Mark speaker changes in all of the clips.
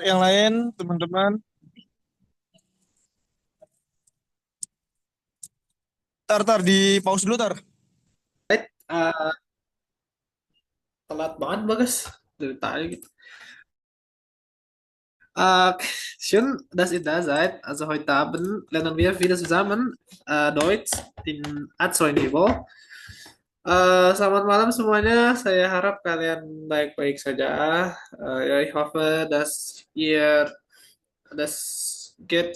Speaker 1: yang lain, teman-teman. Tar, di pause dulu, tar.
Speaker 2: Eh, telat banget Bagas dari tadi gitu. Schön, dass ihr da seid. Also heute Abend lernen wir wieder zusammen Deutsch in A2-Niveau. Selamat malam semuanya. Saya harap kalian baik-baik saja. Ja, ich hoffe, dass ihr das geht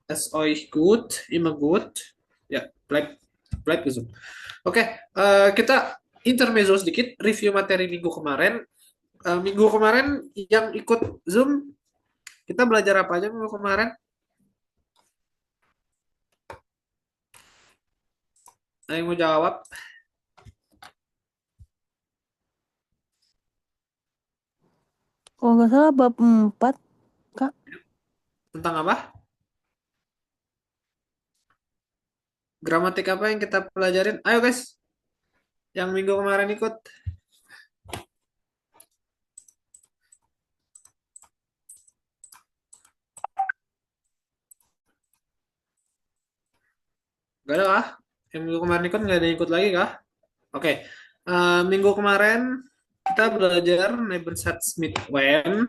Speaker 2: es euch gut, immer gut. Ya, bleibt gesund. Oke, kita intermezzo sedikit review materi minggu kemarin. Minggu kemarin yang ikut Zoom, kita belajar apa aja minggu kemarin? Ada yang mau jawab?
Speaker 3: Kalau nggak salah bab 4, Kak.
Speaker 2: Tentang apa? Gramatik apa yang kita pelajarin? Ayo guys, yang minggu kemarin ikut. Gak ada kah? Yang minggu kemarin ikut nggak ada yang ikut lagi kah? Oke. Minggu kemarin kita belajar Nebensatzmitwen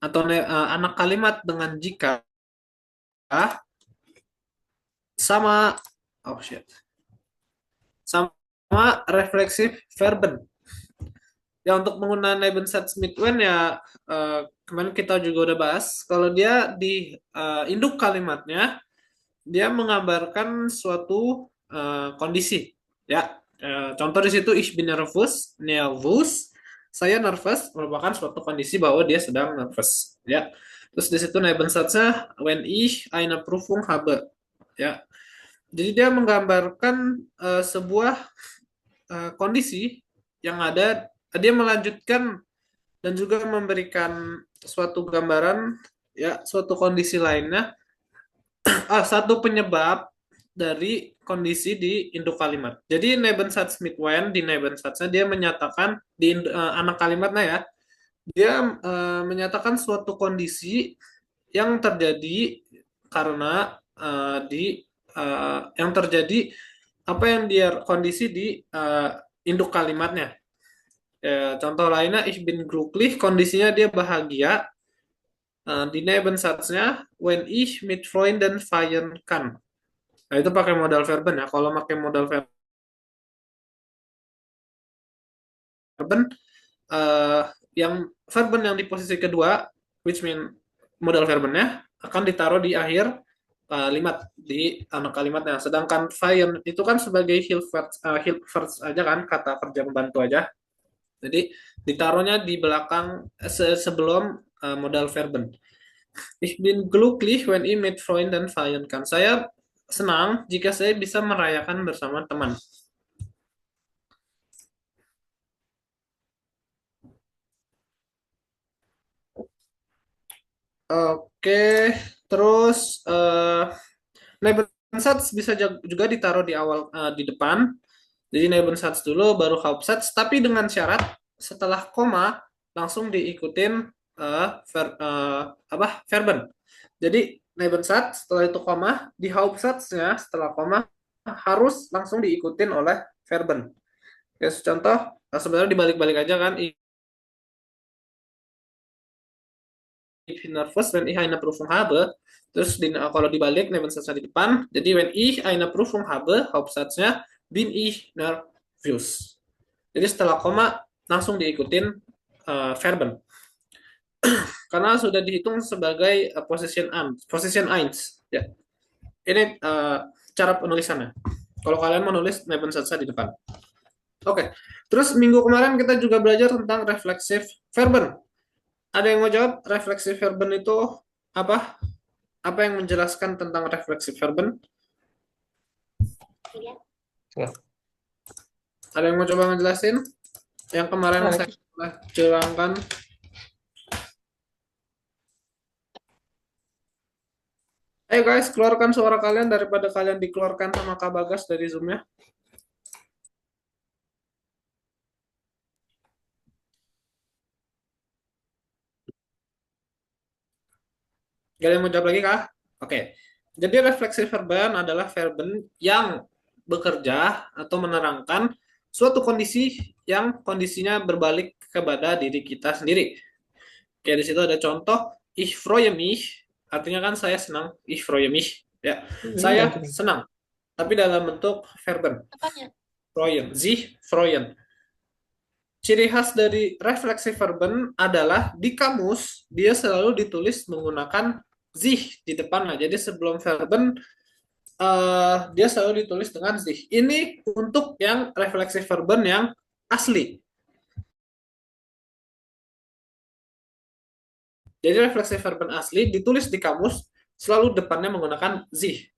Speaker 2: atau anak kalimat dengan jika sama oh shit sama refleksif verben. Ya untuk penggunaan Nebensatzmitwen ya kemarin kita juga udah bahas kalau dia di induk kalimatnya dia menggambarkan suatu kondisi ya. Contoh di situ ich bin nervous, saya nervous merupakan suatu kondisi bahwa dia sedang nervous ya. Terus di situ Nebensatznya when ich eine Prüfung habe ya. Jadi dia menggambarkan sebuah kondisi yang ada, dia melanjutkan dan juga memberikan suatu gambaran ya suatu kondisi lainnya, satu penyebab dari kondisi di induk kalimat. Jadi Nebensatzmitwen di Nebensatznya dia menyatakan di anak kalimatnya ya, dia menyatakan suatu kondisi yang terjadi karena yang terjadi apa yang dia kondisi di induk kalimatnya. Ya, contoh lainnya ich bin glücklich, kondisinya dia bahagia. Di Nebensatznya when ich mit Freunden feiern kann. Nah, itu pakai modal verben ya. Kalau pakai modal verben, eh, yang verben yang di posisi kedua, which mean modal verbennya akan ditaruh di akhir kalimat di anak kalimatnya. Sedangkan feiern itu kan sebagai Hilfsverb aja kan, kata kerja membantu aja. Jadi ditaruhnya di belakang sebelum modal verben. Ich bin glücklich, wenn ich mit Freunden feiern kann. Saya senang jika saya bisa merayakan bersama teman. Oke, terus Nebensatz bisa juga ditaruh di awal, di depan. Jadi Nebensatz dulu, baru Hauptsatz. Tapi dengan syarat setelah koma langsung diikutin apa verben. Jadi Nebensatz setelah itu koma, di Hauptsatznya setelah koma harus langsung diikutin oleh verben. Ya, contoh, sebenarnya dibalik-balik aja kan. Ich bin nervös, wenn ich eine Prüfung habe. Terus kalau dibalik Nebensatznya di depan. Jadi when ich eine Prüfung habe, Hauptsatznya bin ich nervös. Jadi setelah koma langsung diikutin verben. Karena sudah dihitung sebagai position eins. Ya. Ini cara penulisannya. Kalau kalian menulis Nebensatznya di depan. Oke. Terus minggu kemarin kita juga belajar tentang refleksif verben. Ada yang mau jawab refleksif verben itu apa? Apa yang menjelaskan tentang refleksif verben?
Speaker 1: Ya.
Speaker 2: Ada yang mau coba ngejelasin? Yang kemarin
Speaker 1: Nah,
Speaker 2: saya curangkan. Ayo guys, keluarkan suara kalian daripada kalian dikeluarkan sama Kak Bagas dari Zoom-nya. Gak ada yang mau jawab lagi kah? Oke. Jadi refleksi verben adalah verben yang bekerja atau menerangkan suatu kondisi yang kondisinya berbalik kepada diri kita sendiri. Kayak di situ ada contoh ich freue mich, artinya kan saya senang, ich freue mich, ya. Saya senang, tapi dalam bentuk verben. Freuen, sich freuen. Ciri khas dari refleksi verben adalah di kamus dia selalu ditulis menggunakan sich di depannya. Jadi sebelum verben dia selalu ditulis dengan sich. Ini untuk yang refleksi verben yang asli. Jadi refleksi verben asli ditulis di kamus selalu depannya menggunakan sich.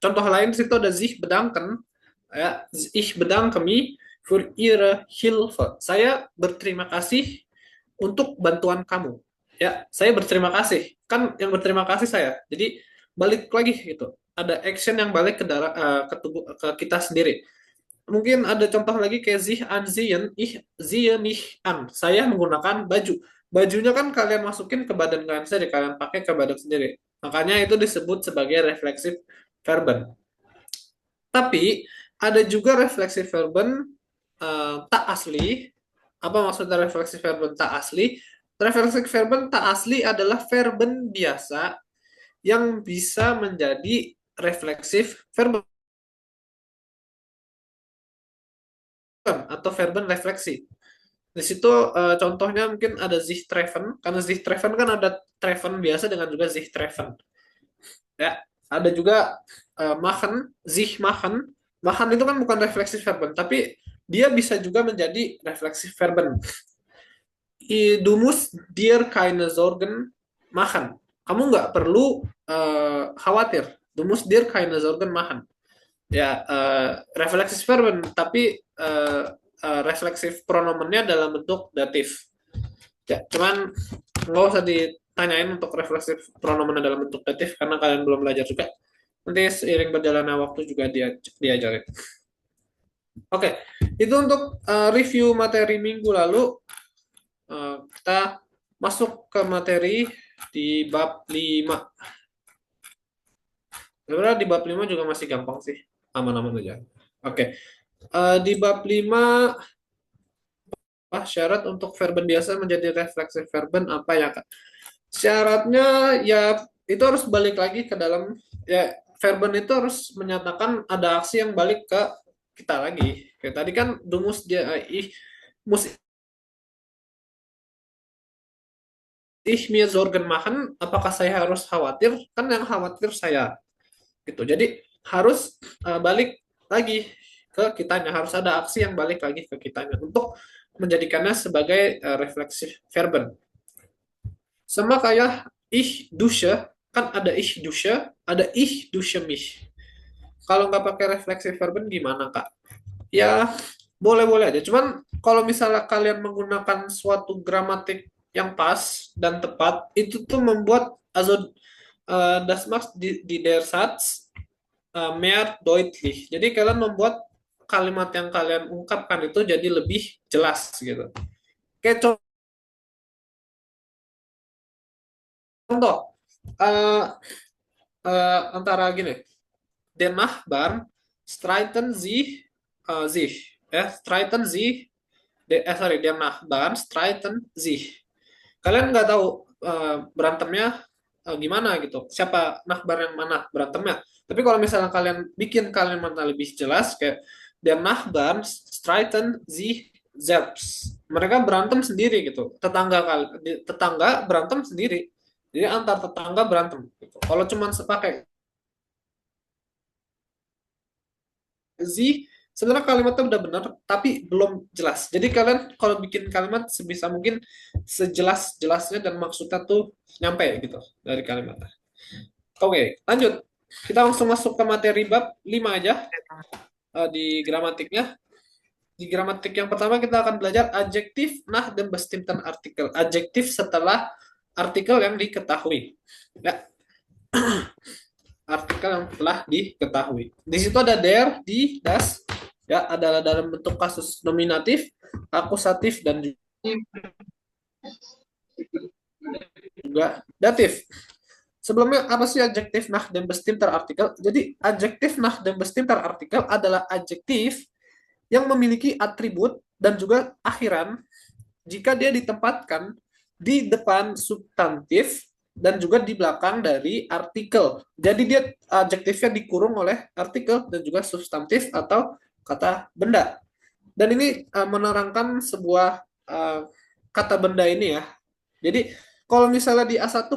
Speaker 2: Contoh lain di situ ada sich bedanken, ya, ich bedanke mich für ihre Hilfe. Saya berterima kasih untuk bantuan kamu. Ya, saya berterima kasih. Kan yang berterima kasih saya. Jadi balik lagi gitu. Ada action yang balik ke kita sendiri. Mungkin ada contoh lagi kayak sich anziehen, ich ziehe mich an. Saya menggunakan baju. Bajunya kan kalian masukin ke badan kalian sendiri, kalian pakai ke badan sendiri. Makanya itu disebut sebagai refleksif verben. Tapi ada juga refleksif verben tak asli. Apa maksudnya refleksif verben tak asli? Refleksif verben tak asli adalah verben biasa yang bisa menjadi refleksif verben atau verben refleksi. Di situ contohnya mungkin ada sich treffen, karena sich treffen kan ada treffen biasa dengan juga sich treffen. Ya, ada juga machen, sich machen. Machen itu kan bukan refleksif verben, tapi dia bisa juga menjadi refleksif verben. Du musst dir keine Sorgen machen. Kamu nggak perlu khawatir. Du musst dir keine Sorgen machen. Ya, refleksif verben, tapi refleksif pronomennya dalam bentuk datif. Ya, cuman nggak usah ditanyain untuk refleksif pronomennya dalam bentuk datif karena kalian belum belajar juga. Nanti seiring berjalannya waktu juga diajarin. Oke, itu untuk review materi minggu lalu. Kita masuk ke materi di bab 5. Sebenarnya di bab 5 juga masih gampang sih. Aman-aman aja. Oke. Di bab 5 syarat untuk verben biasa menjadi refleksif verben apa ya, Kak? Syaratnya ya itu harus balik lagi ke dalam ya verben itu harus menyatakan ada aksi yang balik ke kita lagi. Kayak tadi kan dumus dia mus ich mir Sorgen machen, apakah saya harus khawatir? Kan yang khawatir saya. Gitu. Jadi harus balik lagi ke kitanya, harus ada aksi yang balik lagi ke kitanya untuk menjadikannya sebagai refleksif verben. Sama kayak ich dusche, kan ada ich dusche, ada ich dusche mich. Kalau nggak pakai refleksif verben gimana, Kak? Ya, boleh-boleh aja. Cuman kalau misalnya kalian menggunakan suatu gramatik yang pas dan tepat, itu tuh membuat also das macht die der Satz mehr deutlich. Jadi kalian membuat kalimat yang kalian ungkapkan itu jadi lebih jelas gitu. Kayak contoh antara gini, der Nachbarn streiten sich, ya, streiten sich, der Nachbarn streiten sich. Kalian nggak tahu berantemnya gimana gitu, siapa Nachbar yang mana berantemnya. Tapi kalau misalnya kalian bikin kalimatnya lebih jelas kayak der Nachbarn streiten sich selbst. Mereka berantem sendiri gitu. Tetangga berantem sendiri. Jadi antar tetangga berantem gitu. Kalau cuma pakai sebenarnya kalimatnya udah benar tapi belum jelas. Jadi kalian kalau bikin kalimat sebisa mungkin sejelas-jelasnya dan maksudnya tuh nyampe gitu dari kalimatnya. Oke, lanjut. Kita langsung masuk ke materi bab 5 aja di gramatiknya. Di gramatik yang pertama kita akan belajar adjektif nah dan bestimmten artikel. Adjektif setelah artikel yang diketahui. Ya. Artikel yang telah diketahui. Di situ ada der, di, das, ya adalah dalam bentuk kasus nominatif, akusatif dan juga datif. Sebelumnya apa sih adjektif nah dan bestimmter artikel? Jadi adjektif nah dan bestimmter artikel adalah adjektif yang memiliki atribut dan juga akhiran jika dia ditempatkan di depan substantif dan juga di belakang dari artikel. Jadi dia adjektifnya dikurung oleh artikel dan juga substantif atau kata benda. Dan ini menerangkan sebuah kata benda ini ya. Jadi kalau misalnya di A1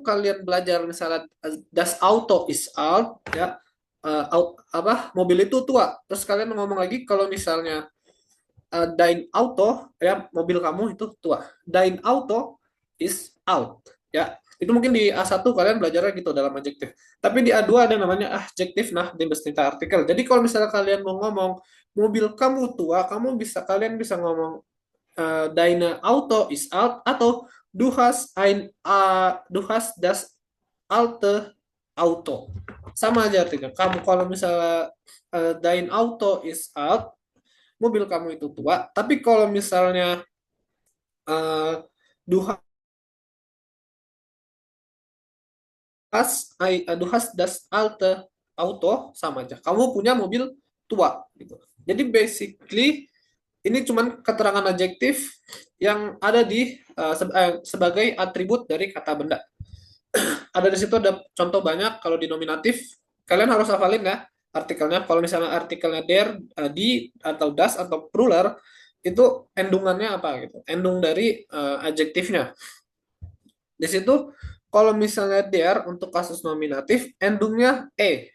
Speaker 2: kalian belajar misalnya das Auto ist alt ya, mobil itu tua. Terus kalian ngomong lagi kalau misalnya dein Auto ya, mobil kamu itu tua. Dein Auto is out ya. Itu mungkin di A1 kalian belajarnya gitu dalam adjektif. Tapi di A2 ada namanya adjektif nah dan bestimmter artikel. Jadi kalau misalnya kalian mau ngomong mobil kamu tua, kalian bisa ngomong deine Auto is out atau du hast das alte Auto. Sama aja artinya. Kamu kalau misalnya dein Auto is out, mobil kamu itu tua. Tapi kalau misalnya uh, du du hast das alte Auto, sama aja. Kamu punya mobil tua gitu. Jadi basically ini cuman keterangan adjektif yang ada di sebagai atribut dari kata benda. Ada di situ ada contoh banyak. Kalau di nominatif kalian harus hafalin ya artikelnya. Kalau misalnya artikelnya der, di atau das atau plural itu endungannya apa gitu. Endung dari adjektifnya. Di situ kalau misalnya der untuk kasus nominatif endungnya e.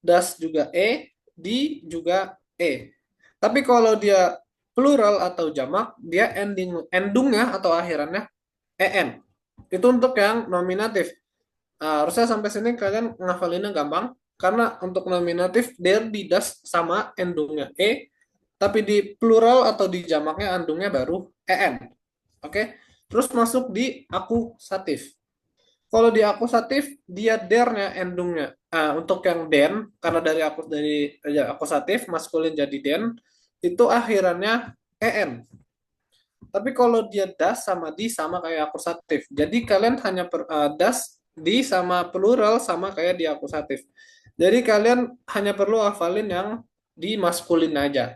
Speaker 2: Das juga e, di juga e. Tapi kalau dia plural atau jamak, dia endungnya atau akhirannya en. Itu untuk yang nominatif. Harusnya sampai sini kalian ngafalinnya gampang. Karena untuk nominatif, der, di, das sama endungnya e. Tapi di plural atau di jamaknya endungnya baru en. Oke? Terus masuk di akusatif. Kalau di akusatif, dia der-nya endungnya. Untuk yang den, karena dari akusatif, maskulin jadi den, itu akhirannya en. Tapi kalau dia das sama di sama kayak akusatif. Jadi kalian hanya das, di sama plural sama kayak di akusatif. Jadi kalian hanya perlu hafalin yang di maskulin aja.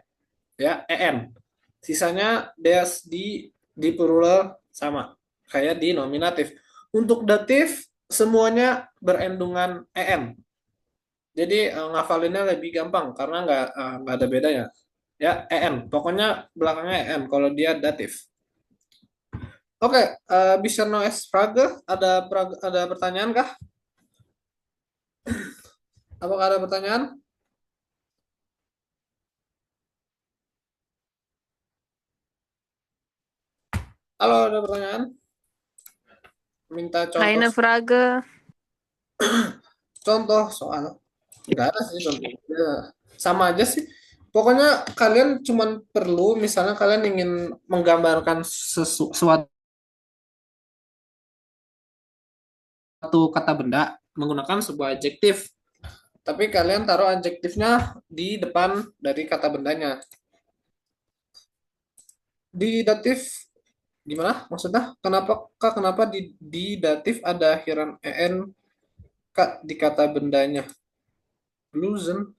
Speaker 2: Ya, en. Sisanya das di plural sama kayak di nominatif. Untuk datif semuanya berendungan en. Jadi ngafalinnya lebih gampang karena nggak ada bedanya. Ya, en. Pokoknya belakangnya en kalau dia datif. Oke, bisa no es Frage? Ada pertanyaan kah? Apakah ada pertanyaan? Kalau ada pertanyaan, minta
Speaker 3: Eine Frage.
Speaker 2: contoh soal. Enggak ada sih contoh. Ya, sama aja sih. Pokoknya kalian cuman perlu misalnya kalian ingin menggambarkan suatu kata benda menggunakan sebuah adjektif. Tapi kalian taruh adjektifnya di depan dari kata bendanya. Di datif gimana maksudnya? Kenapa di datif ada akhiran en kak di kata bendanya? Blusen.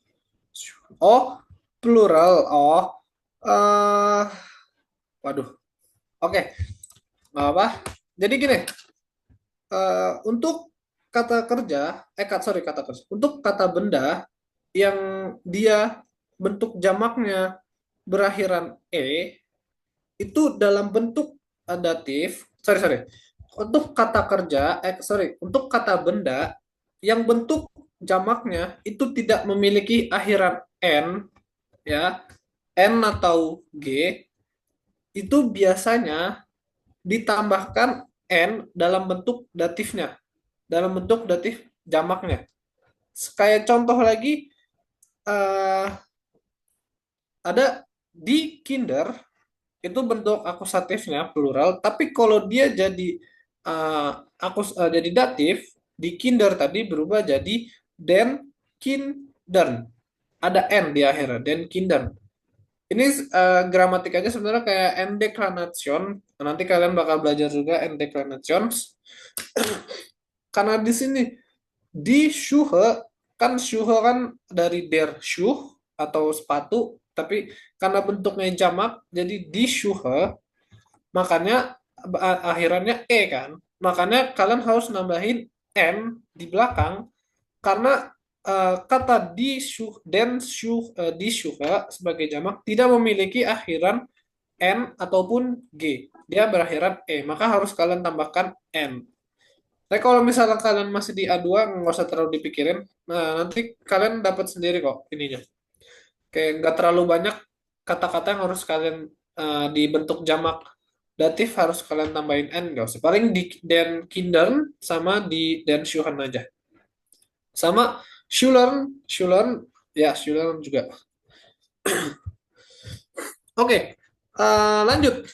Speaker 2: Oh, plural. Oh. eh waduh. Oke, nggak apa. Jadi gini, untuk kata kerja, kata kerja. Untuk kata benda yang dia bentuk jamaknya berakhiran itu dalam bentuk datif, sorry. Untuk kata kerja, untuk kata benda yang bentuk jamaknya itu tidak memiliki akhiran n, ya, n atau g, itu biasanya ditambahkan n dalam bentuk datifnya, dalam bentuk datif jamaknya. Kayak contoh lagi, eh, ada di kinder itu bentuk akusatifnya plural, tapi kalau dia jadi jadi datif di kinder tadi berubah jadi den kindern. Ada n di akhirnya, den kindern. Ini gramatikanya sebenarnya kayak Endeklination. Nanti kalian bakal belajar juga Endeklination. Karena di sini di Schuhe kan Schuhe kan dari der Schuh atau sepatu, tapi karena bentuknya jamak jadi di Schuhe, makanya akhirannya e kan. Makanya kalian harus nambahin n di belakang karena kata di Schuh den Schuh di Schuhe sebagai jamak tidak memiliki akhiran n ataupun g. Dia berakhiran e, maka harus kalian tambahkan n. Tapi kalau misalnya kalian masih di A2, nggak usah terlalu dipikirin. Nah, nanti kalian dapat sendiri kok ininya. Kayak nggak terlalu banyak kata-kata yang harus kalian dibentuk jamak datif harus kalian tambahin n, nggak usah. Paling di den kindern sama di den schulen aja. Sama schulen, schulen, ya schulen juga. Oke, lanjut.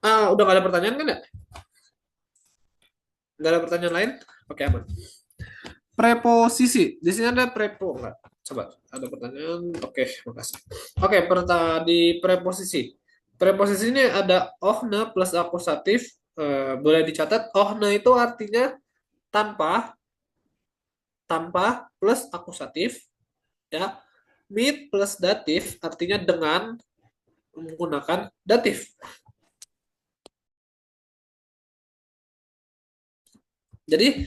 Speaker 2: Udah nggak ada pertanyaan kan ya? Nggak ada pertanyaan lain? Oke, aman. Preposisi. Di sini ada prepo nggak? Coba, ada pertanyaan. Oke, makasih. Oke, di preposisi. Preposisi ini ada ohne plus akusatif. Boleh dicatat, ohne itu artinya tanpa, tanpa plus akusatif. Ya, mit plus datif artinya dengan menggunakan datif. Jadi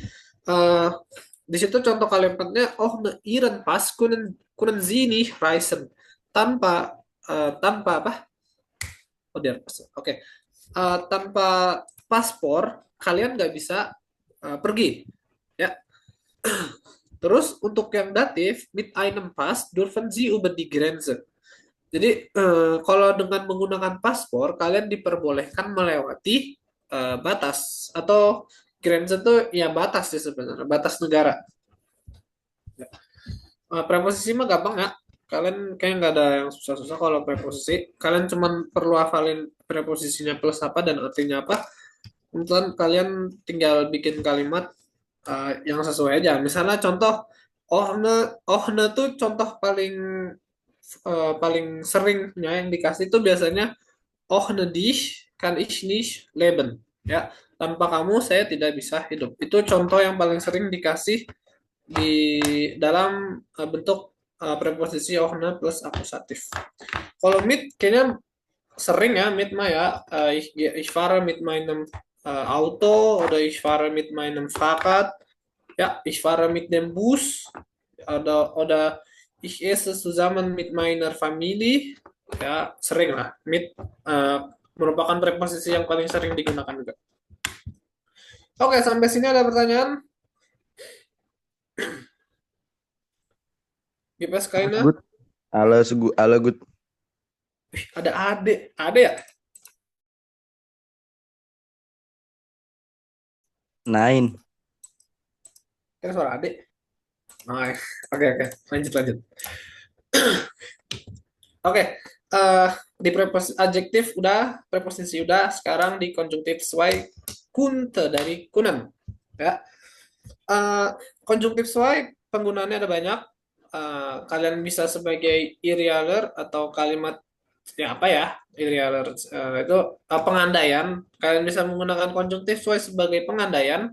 Speaker 2: di situ contoh kalimatnya ohne ihren Pass kunnen Sie nicht reisen. Tanpa apa? Oh, dia Oke. Tanpa paspor kalian nggak bisa pergi. Ya. Terus untuk yang datif, mit einem Pass dürfen Sie über die Grenze. Jadi kalau dengan menggunakan paspor kalian diperbolehkan melewati batas atau Grenze itu ya batas sih sebenarnya, batas negara. Preposisi mah gampang ya. Kalian kayak nggak ada yang susah-susah kalau preposisi. Kalian cuma perlu hafalin preposisinya plus apa dan artinya apa. Kemudian kalian tinggal bikin kalimat yang sesuai aja. Misalnya contoh ohne tuh contoh paling seringnya yang dikasih itu biasanya ohne dich kann ich nicht leben. Ya, tanpa kamu saya tidak bisa hidup. Itu contoh yang paling sering dikasih di dalam bentuk preposisi ohne plus akusatif. Kalau mit kayaknya sering ya mit mah ya ich fahre mit meinem Auto oder ich fahre mit meinem Fahrrad, ja ich fahre mit dem Bus oder ich esse zusammen mit meiner Familie, ya sering lah mit merupakan preposisi yang paling sering digunakan juga. Oke, sampai sini ada pertanyaan? Gimana Kaina?
Speaker 4: Good. Ala good.
Speaker 2: Ada ade ya?
Speaker 4: Nine.
Speaker 2: Kira suara ade. Nice. Oke. Lanjut. Oke. Di preposisi adjektif udah, preposisi udah. Sekarang di konjungtif sesuai kunte dari kunen. Ya. Konjungtif sesuai penggunaannya ada banyak. Kalian bisa sebagai irregular atau kalimat ya apa ya irregular itu pengandaian. Kalian bisa menggunakan konjungtif sesuai sebagai pengandaian.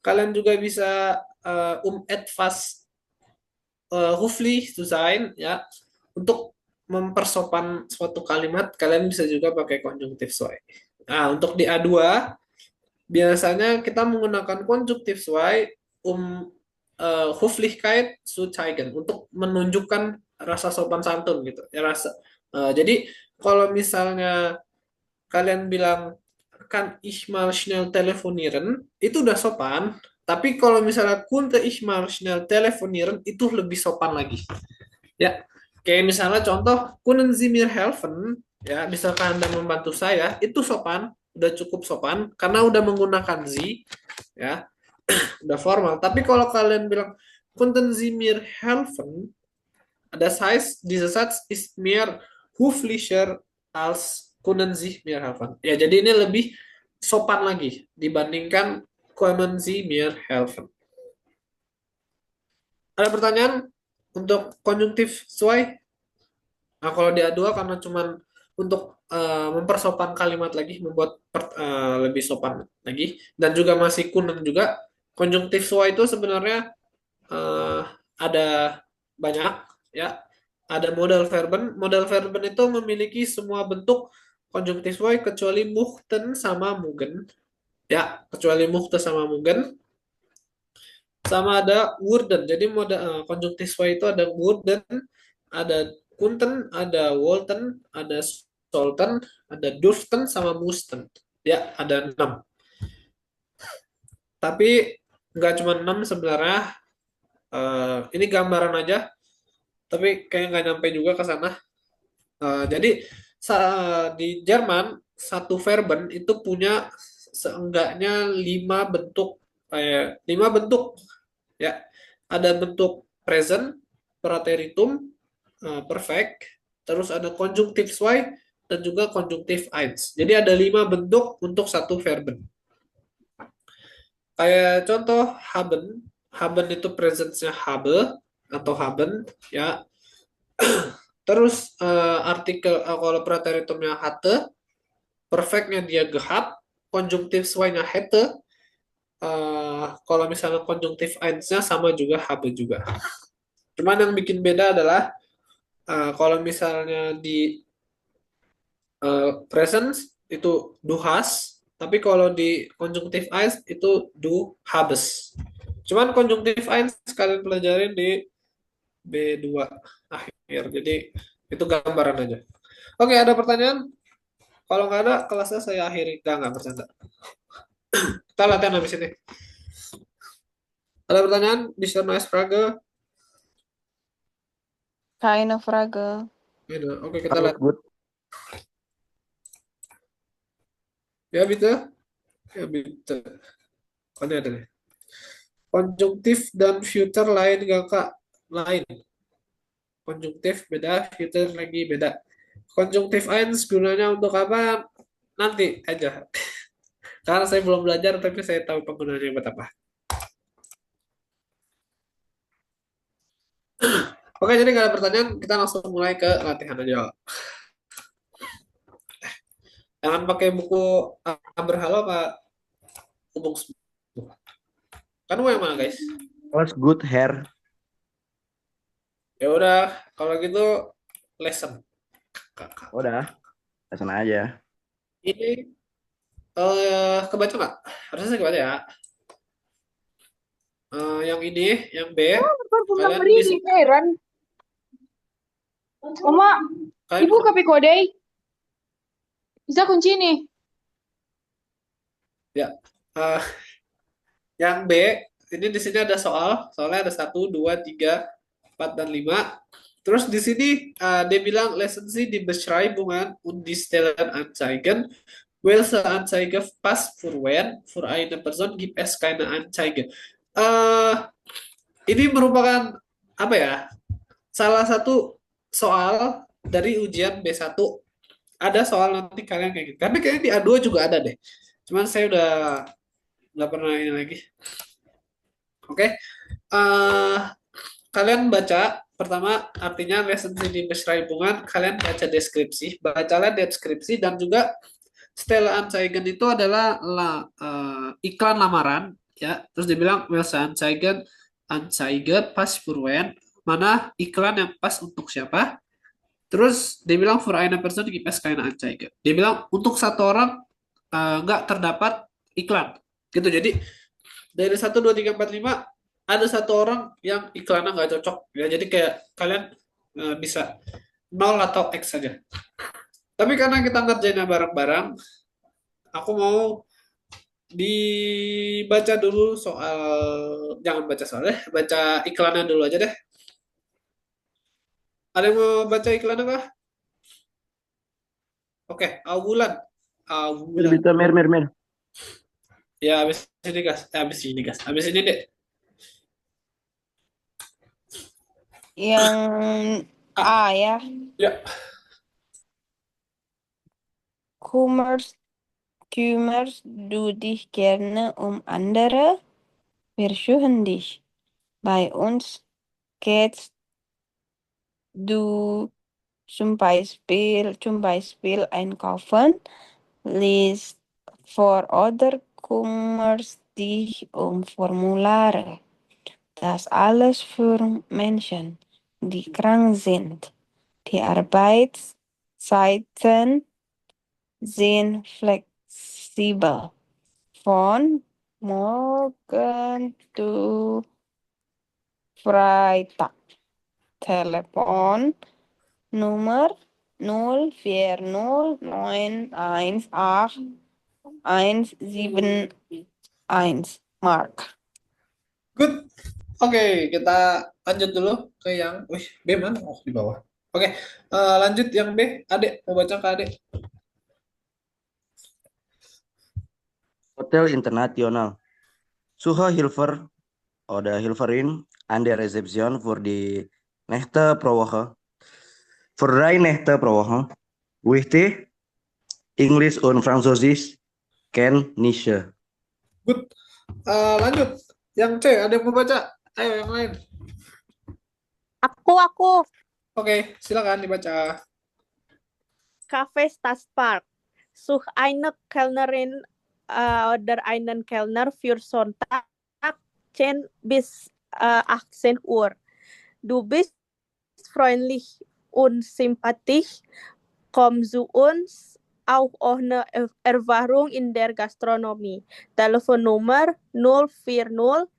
Speaker 2: Kalian juga bisa etwas höflich zu sein ya untuk mempersopan suatu kalimat kalian bisa juga pakai konjungtif sesuai. Nah, untuk di A2 biasanya kita menggunakan konjungtif sesuai Höflichkeit zu zeigen untuk menunjukkan rasa sopan santun gitu. Ya jadi kalau misalnya kalian bilang kan ich mal schnell telefonieren itu udah sopan, tapi kalau misalnya konnte ich mal schnell telefonieren itu lebih sopan lagi. Ya, kayak misalnya contoh können Sie mir helfen? Ya, misalkan Anda membantu saya, itu sopan, udah cukup sopan karena udah menggunakan Sie, ya, udah formal. Tapi kalau kalian bilang könnten Sie mir helfen? Das heißt, dieser Satz ist mehr höflicher als können Sie mir helfen. Ya, jadi ini lebih sopan lagi dibandingkan können Sie mir helfen. Ada pertanyaan untuk konjungtif sesuai? Nah, kalau di A2 karena cuman untuk mempersopan kalimat lagi, membuat lebih sopan lagi, dan juga masih kuning juga, konjungtif swa itu sebenarnya eh, ada banyak ya. Ada modal verben. Modal verben itu memiliki semua bentuk konjungtif swa kecuali muchten sama mugen. Ya, kecuali muchten sama mugen. Sama ada wurden. Jadi konjungtif swa itu ada wurden, ada kunten, ada wolten, ada solten, ada durften, sama musten. Ya, ada 6. Tapi nggak cuma 6 sebenarnya. Ini gambaran aja, tapi kayak nggak nyampe juga ke sana. Jadi di Jerman satu verben itu punya seenggaknya 5 bentuk, 5 bentuk ya. Ada bentuk present, prateritum, perfect, terus ada konjungtif zwei, dan juga konjungtif eins. Jadi ada 5 bentuk untuk satu verben. Kayak contoh haben, haben itu presence-nya habe atau haben ya. Terus artikel kalau preteritumnya hatte, perfectnya dia gehabt, konjungtif zwei-nya hätte, kalau misalnya konjungtif eins-nya sama juga habe juga. Cuman yang bikin beda adalah kalau misalnya di presence itu du hast, tapi kalau di konjungtif eins itu du habes. Cuman konjungtif eins kalian pelajarin di B2 akhir. Jadi itu gambaran aja. Oke, ada pertanyaan? Kalau nggak ada, kelasnya saya akhiri. Nggak bercanda. Kita latihan habis ini. Ada pertanyaan? Bisa nice Praga?
Speaker 3: Keine Frage.
Speaker 2: Gitu. Oke, kita
Speaker 4: Alles
Speaker 2: latihan.
Speaker 4: gut.
Speaker 2: Ya, bitte. Ya, bitte. Ini ada nih. Konjungtif dan future lain nggak, Kak? Lain. Konjungtif beda, future lagi beda. Konjungtif eins gunanya untuk apa? Nanti aja. Karena saya belum belajar, tapi saya tahu penggunaannya buat apa. Oke, jadi nggak ada pertanyaan, kita langsung mulai ke latihan aja. Jangan pakai buku berhalo Pak hubung semua. Kan yang mana guys?
Speaker 4: Alles gut, Herr.
Speaker 2: Ya udah, kalau gitu lesson. Kakak.
Speaker 4: Udah, pesan aja.
Speaker 2: Ini kebaca nggak? Harusnya sih kebaca ya. Yang ini, yang B, kalian bisa,
Speaker 5: Heran. Mama,
Speaker 2: kalian
Speaker 5: ibu kopi kodai. Bisa kunci nih.
Speaker 2: ya. Eh, yang B, ini di sini ada soal, soalnya ada 1, 2, 3, 4, dan 5. Terus di sini dia bilang lesson Sie die Beschreibungen und die Stellenanzeigen. Welche Anzeige passt für wen? Für eine Person gibt es keine Anzeige. Ini merupakan apa ya? Salah satu soal dari ujian B1. Ada soal nanti kalian kayak gitu. Tapi kayaknya di A2 juga ada deh. Cuman saya udah nggak pernah ini lagi. Oke. Eh, Kalian baca pertama artinya resensi di Beschreibungen, kalian baca deskripsi, bacalah deskripsi, dan juga Stella Anzeigen itu adalah iklan lamaran ya. Terus dibilang Welsa Anzeigen, Anzeige pas für wen, mana iklan yang pas untuk siapa. Terus dia bilang for eine Person gibt es keine Anzeige. Dia bilang untuk satu orang nggak terdapat iklan. Gitu. Jadi dari 1, 2, 3, 4, 5 ada satu orang yang iklannya nggak cocok. Ya, jadi kayak kalian bisa 0 atau X saja. Tapi karena kita ngerjainnya bareng-bareng, aku mau dibaca dulu soal, jangan baca soalnya, baca iklannya dulu aja deh. Ada yang mau baca iklannya kah? Oke, Awulan.
Speaker 4: Mir,
Speaker 2: Awulan.
Speaker 4: bitte, mir.
Speaker 2: Ya, habis ini gas. Habis ini gas. Habis ini deh.
Speaker 3: Yang A ya.
Speaker 2: Ya.
Speaker 3: Kümmerst du dich gerne um andere? Wir suchen dich. Bei uns geht's du zum Beispiel einkaufen. Lies vor oder kümmerst dich Formulare. Das alles für Menschen, die krank sind. Die Arbeitszeiten sind flexibel. Von morgen to Freitag. Telefonnummer 04091817 Mark.
Speaker 2: Good. Oke, kita lanjut dulu ke yang, B mana? Oh, di bawah. Oke, lanjut yang B. Adek, mau baca ke Adek?
Speaker 4: Hotel International. Suha Hilfer oder Hilferin an der Rezeption für die Nächte pro Woche. Für 3 Nächte pro Woche. Wichtig, Englisch und Französisch Kenntnisse.
Speaker 2: Good. Lanjut. Yang C, ada yang mau baca? Ayo, yang lain.
Speaker 6: Aku.
Speaker 2: Oke, silakan dibaca.
Speaker 6: Cafe Stadtpark. Such eine Kellnerin oder einen Kellner für Sonntag 10 bis 18 Uhr. Du bist freundlich und sympathisch. Komm zu uns auch ohne Erfahrung in der Gastronomie. Telefonnummer 040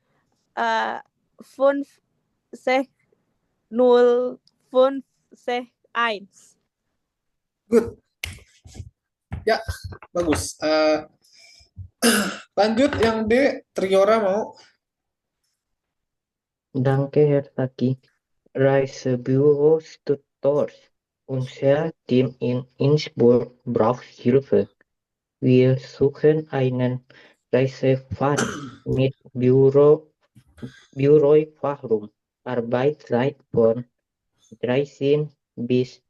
Speaker 6: 56051.
Speaker 2: Good. Ya, bagus. Lanjut yang D, Triora mau.
Speaker 7: Danke, Herr Taki. Reisebüro Stuttgart. Unser Team in Innsbruck braucht Hilfe. Wir suchen einen Reisefahrer mit Büroerfahrung. Arbeitszeit von 13 bis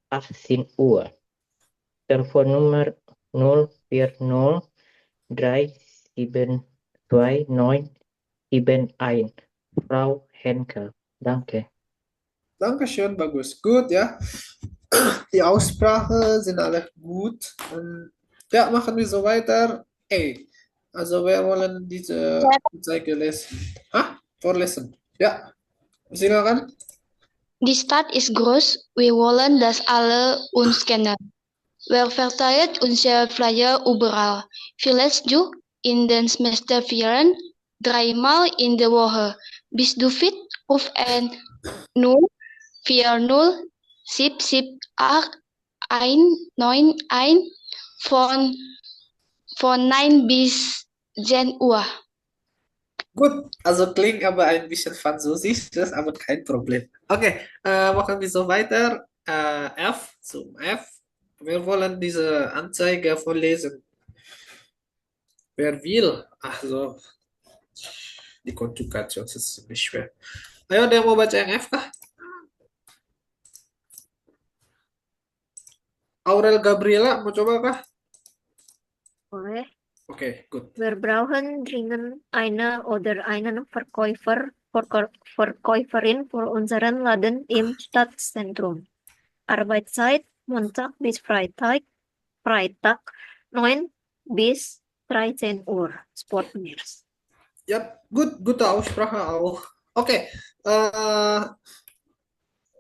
Speaker 7: 18 Uhr. Telefonnummer 040 372971. Frau Henkel. Danke.
Speaker 2: Dankeschön, bagus. Gut, ya. Die Aussprache sind alle gut. Und ja, machen wir so weiter. Also wir wollen diese Anzeige lesen. Vorlesen. Ja, silakan.
Speaker 8: Die Stadt ist groß, wir wollen, dass alle uns kennen. Wir verteilen unsere Flyer überall. Vielleicht du in den Semesterferien 3-mal in der Woche. Bist du fit? Ruf an 040 778 191 von 9 bis 10 Uhr.
Speaker 2: Gut, also klingt aber ein bisschen französisch, das ist aber kein Problem. Okay, machen wir so weiter. F. Wir wollen diese Anzeige vorlesen. Wer will? Also, die Konjugation ist ziemlich schwer. Ayo, ada yang mau baca yang F kah? Aurel Gabriela, mau coba kah?
Speaker 9: Boleh.
Speaker 2: Oke, good.
Speaker 9: Wir brauchen dringend eine oder einen Verkäuferin für unseren Laden im Stadtzentrum. Arbeitszeit Montag bis Freitag 9 bis 13 Uhr. Sportmirs.
Speaker 2: Ja, gute Aussprache auch. Okay,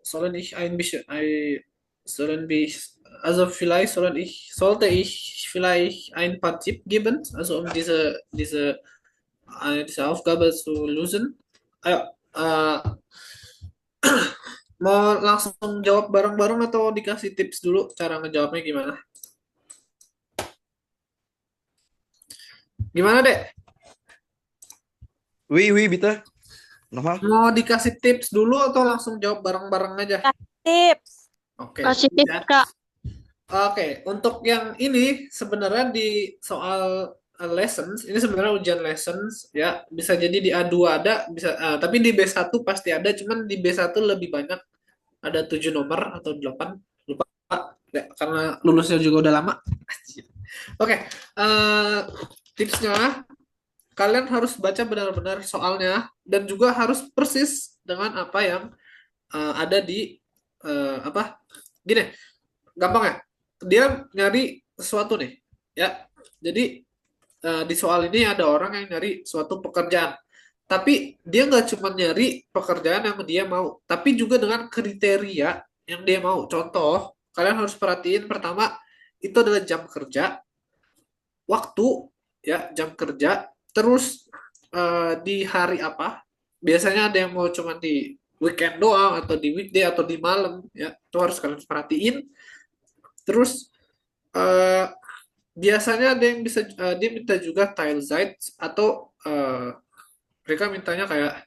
Speaker 2: sollte ich vielleicht ein paar Tipps geben, also um diese Aufgabe zu lösen. Ayo, mau langsung jawab bareng-bareng atau dikasih tips dulu cara ngejawabnya gimana? Gimana, Dek?
Speaker 4: Oui, bitte. Nochmal.
Speaker 2: Mau dikasih tips dulu atau langsung jawab bareng-bareng aja?
Speaker 6: Tips.
Speaker 2: Oke.
Speaker 8: Kasih tips,
Speaker 2: Ya.
Speaker 8: Kak.
Speaker 2: Oke, untuk yang ini sebenarnya di soal lessons, ini sebenarnya ujian lessons ya, bisa jadi di A2 ada, bisa tapi di B1 pasti ada, cuman di B1 lebih banyak, ada 7 nomor atau 8, lupa ya, karena lulusnya juga udah lama. Oke, tipsnya kalian harus baca benar-benar soalnya dan juga harus persis dengan apa yang ada di apa? Gini, gampang ya. Dia nyari sesuatu nih, ya. Jadi di soal ini ada orang yang nyari suatu pekerjaan. Tapi dia nggak cuma nyari pekerjaan yang dia mau, tapi juga dengan kriteria yang dia mau. Contoh, kalian harus perhatiin pertama, itu adalah jam kerja, waktu, ya, jam kerja, terus di hari apa. Biasanya ada yang mau cuma di weekend doang, atau di weekday, atau di malam, ya. Itu harus kalian perhatiin. Terus eh, biasanya ada yang bisa dia minta juga Teilzeit atau mereka mintanya kayak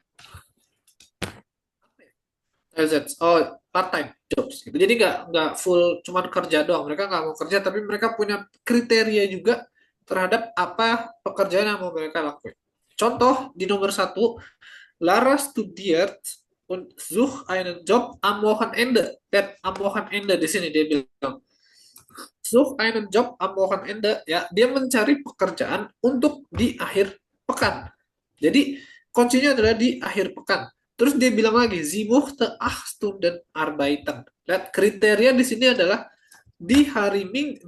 Speaker 2: Teilzeit, oh part time jobs gitu. Jadi nggak full cuman kerja doang. Mereka nggak mau kerja, tapi mereka punya kriteria juga terhadap apa pekerjaan yang mau mereka lakuin. Contoh di nomor 1, Lara studiert und sucht einen Job am Wochenende. Dan am Wochenende di sini dia bilang such einen Job am Wochenende, ya, dia mencari pekerjaan untuk di akhir pekan. Jadi kuncinya adalah di akhir pekan. Terus dia bilang lagi, Sie möchte 8 Stunden arbeiten. Lihat, kriteria di sini adalah di hari Minggu,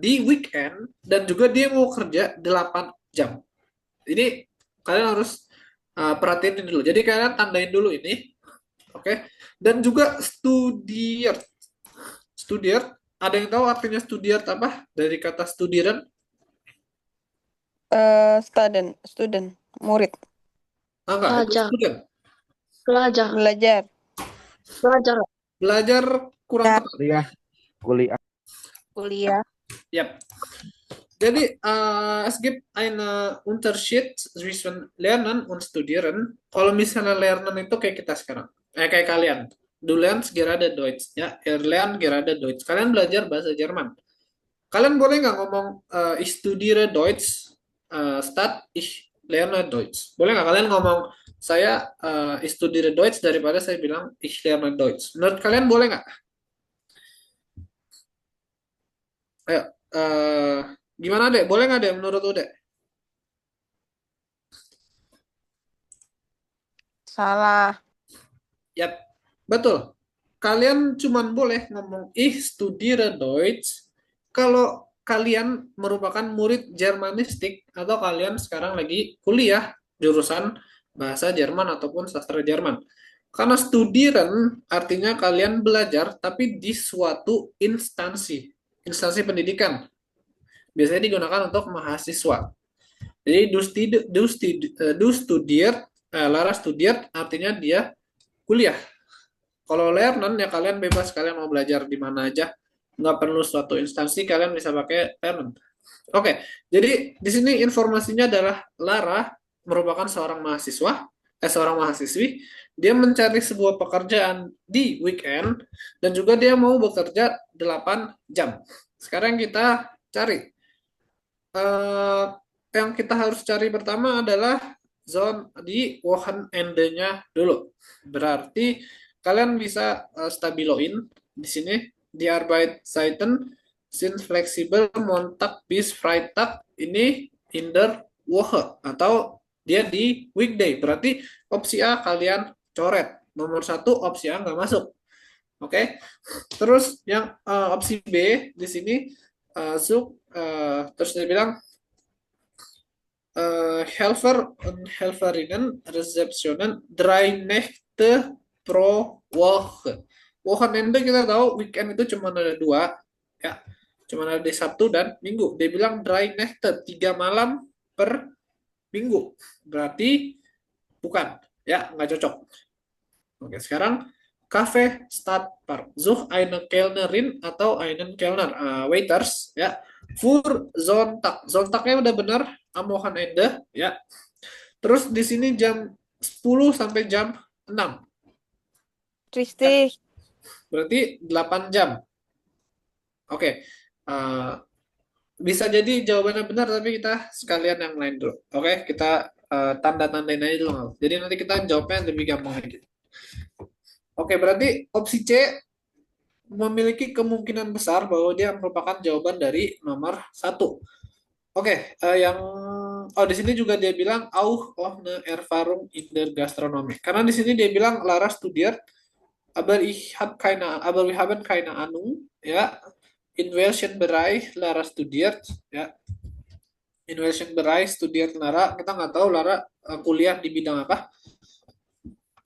Speaker 2: di weekend, dan juga dia mau kerja 8 jam. Ini kalian harus perhatiin dulu. Jadi kalian tandain dulu ini. Oke. Dan juga studiert. Studiert, ada yang tahu artinya studiert apa? Dari kata studieren?
Speaker 3: Student, murid,
Speaker 2: Enggak, itu
Speaker 8: Pelajar.
Speaker 2: student.
Speaker 8: Pelajar.
Speaker 3: belajar.
Speaker 8: Pelajar.
Speaker 2: Belajar kurang
Speaker 3: Ya.
Speaker 2: tepat.
Speaker 4: Kuliah.
Speaker 3: Kuliah.
Speaker 2: Yap. Jadi, es gibt eine Unterschied zwischen Lernen und Studieren. Kalau misalnya lernen itu kayak kita sekarang. Kayak kalian. Du lernst gerade Deutsch. Ya, lernt gerade Deutsch. Kalian belajar bahasa Jerman. Kalian boleh nggak ngomong ich studiere Deutsch statt ich lerne Deutsch? Boleh nggak kalian ngomong saya ich studiere Deutsch daripada saya bilang ich lerne Deutsch? Menurut kalian boleh nggak? Ayo, gimana deh? Boleh nggak deh menurut Ude?
Speaker 3: Salah.
Speaker 2: Yap, betul. Kalian cuman boleh ngomong ich studiere Deutsch kalau kalian merupakan murid Jermanistik atau kalian sekarang lagi kuliah jurusan bahasa Jerman ataupun sastra Jerman. Karena studieren artinya kalian belajar tapi di suatu instansi pendidikan. Biasanya digunakan untuk mahasiswa. Jadi du studiert, Lara studiert artinya dia kuliah. Kalau lernen ya kalian bebas, kalian mau belajar di mana aja, nggak perlu suatu instansi, kalian bisa pakai lernen. Oke, jadi di sini informasinya adalah Lara merupakan seorang mahasiswi, dia mencari sebuah pekerjaan di weekend dan juga dia mau bekerja 8 jam. Sekarang kita cari. Yang kita harus cari pertama adalah zone di Wochenende-nya dulu. Berarti kalian bisa stabiloin di sini di Arbeitszeiten sind flexibel Montag bis Freitag, ini in der Woche atau dia di weekday. Berarti opsi A kalian coret. Nomor 1 opsi A nggak masuk. Oke. Terus yang opsi B di sini terus dia bilang Helfer und Helferinnen Rezeptionen 3 Nächte pro Woche. Wochenende kita tahu weekend itu cuma ada 2, ya, cuma ada di Sabtu dan Minggu. Dia bilang 3 Nächte, 3 malam per minggu. Berarti bukan, ya, nggak cocok. Oke, sekarang Kafe Stadtpark. Such eine Kellnerin atau einen Kellner, waiters, ya. Für Sonntag. Sonntagnya udah benar, am Wochenende, ya. Terus di sini jam 10 sampai jam 6.
Speaker 3: Tristik.
Speaker 2: Berarti 8 jam. Oke. Bisa jadi jawabannya benar, tapi kita sekalian yang lain dulu. Oke, kita tanda-tandain aja dulu. Jadi nanti kita jawabnya lebih gampang lagi. Oke, berarti opsi C memiliki kemungkinan besar bahwa dia merupakan jawaban dari nomor 1. Oke, di sini juga dia bilang auch ohne Erfahrung in der Gastronomie. Karena di sini dia bilang Lara studiert aber wir haben keine Ahnung, ya. In welchem Bereich Lara studiert, ya. In welchem Bereich studiert Lara? Kita nggak tahu Lara kuliah di bidang apa.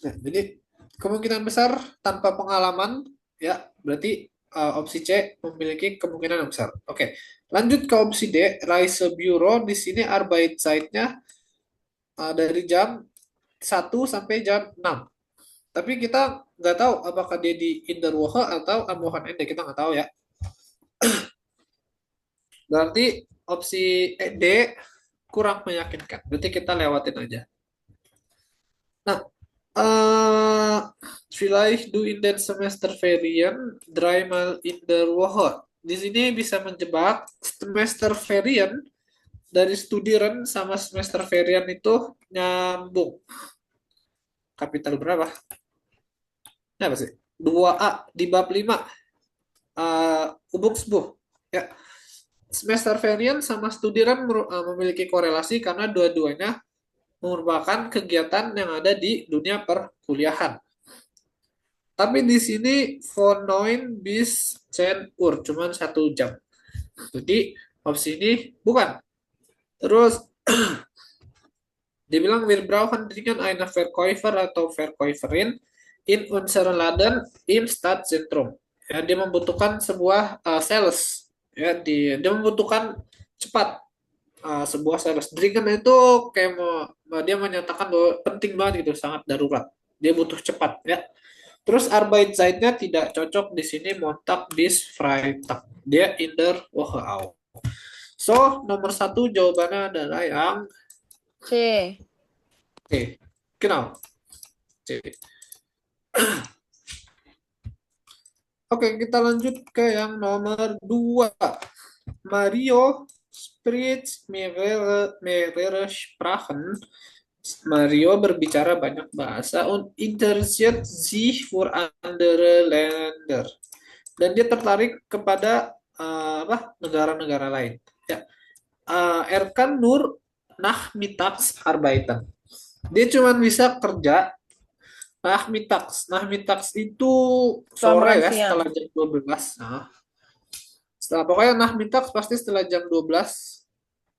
Speaker 2: Nah, jadi kemungkinan besar tanpa pengalaman, ya, berarti opsi C memiliki kemungkinan yang besar. Oke, lanjut ke opsi D, Reisebüro. Di sini Arbeitszeit-nya dari jam 1 sampai jam 6. Tapi kita nggak tahu apakah dia di in der Woche atau am Wochenende, kita nggak tahu ya. Berarti opsi D kurang meyakinkan. Berarti kita lewatin aja. Nah, vielleicht du in den Semesterferien dreimal in der Woche. Di sini bisa menjebak Semesterferien dari studieren sama Semesterferien itu nyambung. Kapital berapa? Ini apa sih? 2A di bab 5. Übungsbuch. Ya. Semesterferien sama studieren memiliki korelasi karena dua-duanya merupakan kegiatan yang ada di dunia perkuliahan. Tapi di sini von 9 bis 10 Uhr, cuman 1 jam. Jadi opsi ini bukan. Terus dibilang wir brauchen dringend einen Verkäufer atau Verkäuferin in unseren Laden im Stadtzentrum. Ya, dia membutuhkan sebuah sales. Ya, dia membutuhkan cepat sebuah sales. Dringend itu kayak dia menyatakan bahwa penting banget gitu, sangat darurat. Dia butuh cepat ya. Terus Arbeitszeit-nya tidak cocok di sini, Montag bis Freitag. Dia in der Woche auch. So, nomor 1 jawabannya adalah yang
Speaker 3: C.
Speaker 2: C. Genau. C. Oke, kita lanjut ke yang nomor 2. Mario spricht mehrere Sprachen. Mario berbicara banyak bahasa und interessiert sich für andere Länder. Dan dia tertarik kepada negara-negara lain. Ya. Kan nur nachmittags arbeiten. Dia cuma bisa kerja nachmittags. Nachmittags itu sore ya, setelah jam 12. Nah, pokoknya nachmittags pasti setelah jam 12.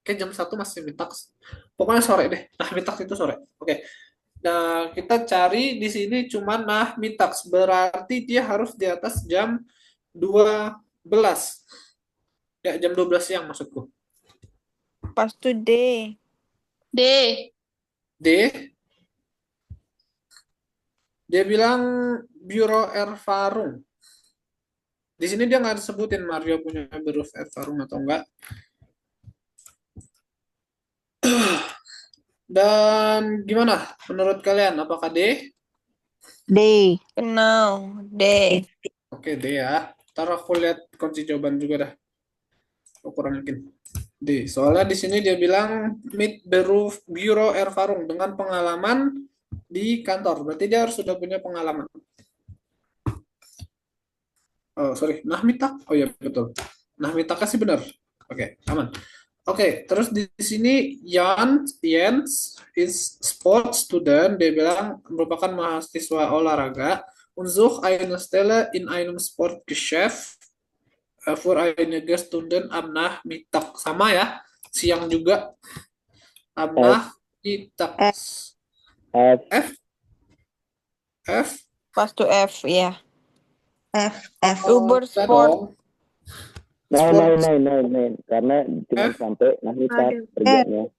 Speaker 2: Kayak jam 1 masih mittags. Pokoknya sore deh. Nachmittags itu sore. Oke. Nah, kita cari di sini cuma nachmittags. Berarti dia harus di atas jam 12. Ya, jam 12 siang maksudku.
Speaker 3: Pas itu D.
Speaker 8: D.
Speaker 2: D. Dia bilang Bureau Erfahrung. Di sini dia nggak disebutin Mario punya Bureau Erfahrung atau enggak. Dan gimana menurut kalian? Apakah D?
Speaker 3: D. No, D.
Speaker 2: Oke, D ya. Ntar aku lihat kunci jawaban juga dah. Aku kurang yakin. D. Soalnya di sini dia bilang mit Bureau Erfahrung, dengan pengalaman di kantor. Berarti dia harus sudah punya pengalaman. Oh, sorry. Nachmittag? Oh iya, betul. Nachmittag sih benar. Oke, aman. Oke, terus di sini Jens is sports student. Dia bilang merupakan mahasiswa olahraga. Sucht eine Stelle in einem Sportgeschäft für einige Stunden am Nachmittag. Sama ya, siang juga. Am Nachmittag. F.
Speaker 3: Pas to F, ya.
Speaker 9: F.
Speaker 3: Uber Sport.
Speaker 4: Nein. Karena cuma sampai nachmittag kerjanya.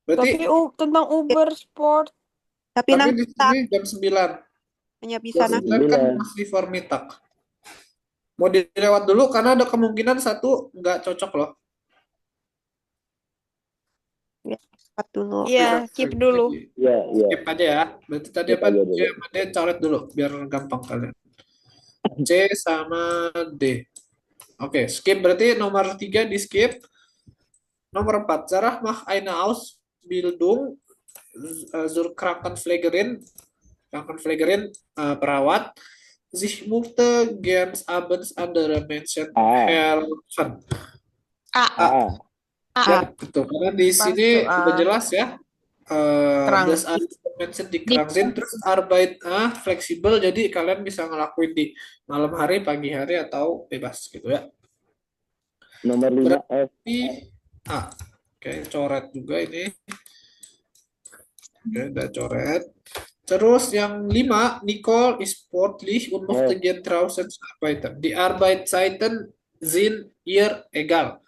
Speaker 2: Berarti
Speaker 3: Tapi tentang Uber Sport.
Speaker 5: Tapi
Speaker 2: di sini jam 9.
Speaker 5: hanya bisa
Speaker 2: Jam 9 kan masih Vormittag. Mau dilewat dulu karena ada kemungkinan satu nggak cocok loh.
Speaker 5: cepat dulu.
Speaker 3: Iya, keep dulu.
Speaker 4: Iya.
Speaker 2: Skip aja ya. Berarti tadi
Speaker 4: Skip
Speaker 2: apa?
Speaker 4: aja dulu.
Speaker 2: C sama D coret dulu biar gampang kalian. C sama D. Oke, skip berarti nomor 3 di skip. Nomor 4, Sarah macht eine Ausbildung zur Krankenpflegerin. Krankenpflegerin, perawat. Sie möchte gern abends andere Menschen helfen.
Speaker 8: A.
Speaker 2: Ya, betul. Karena di sini
Speaker 3: A.
Speaker 2: udah jelas ya.
Speaker 3: Kerang.
Speaker 2: das alles mentioned di Kerang sind, terus Arbeit fleksibel, jadi kalian bisa ngelakuin di malam hari, pagi hari, atau bebas gitu ya.
Speaker 10: Nomor 5 F.
Speaker 2: Berarti oke, coret juga ini. Oke, udah coret. Terus yang 5, Nicole ist sportlich und möchte gern draußen arbeiten. Die Arbeitszeiten sind ihr egal.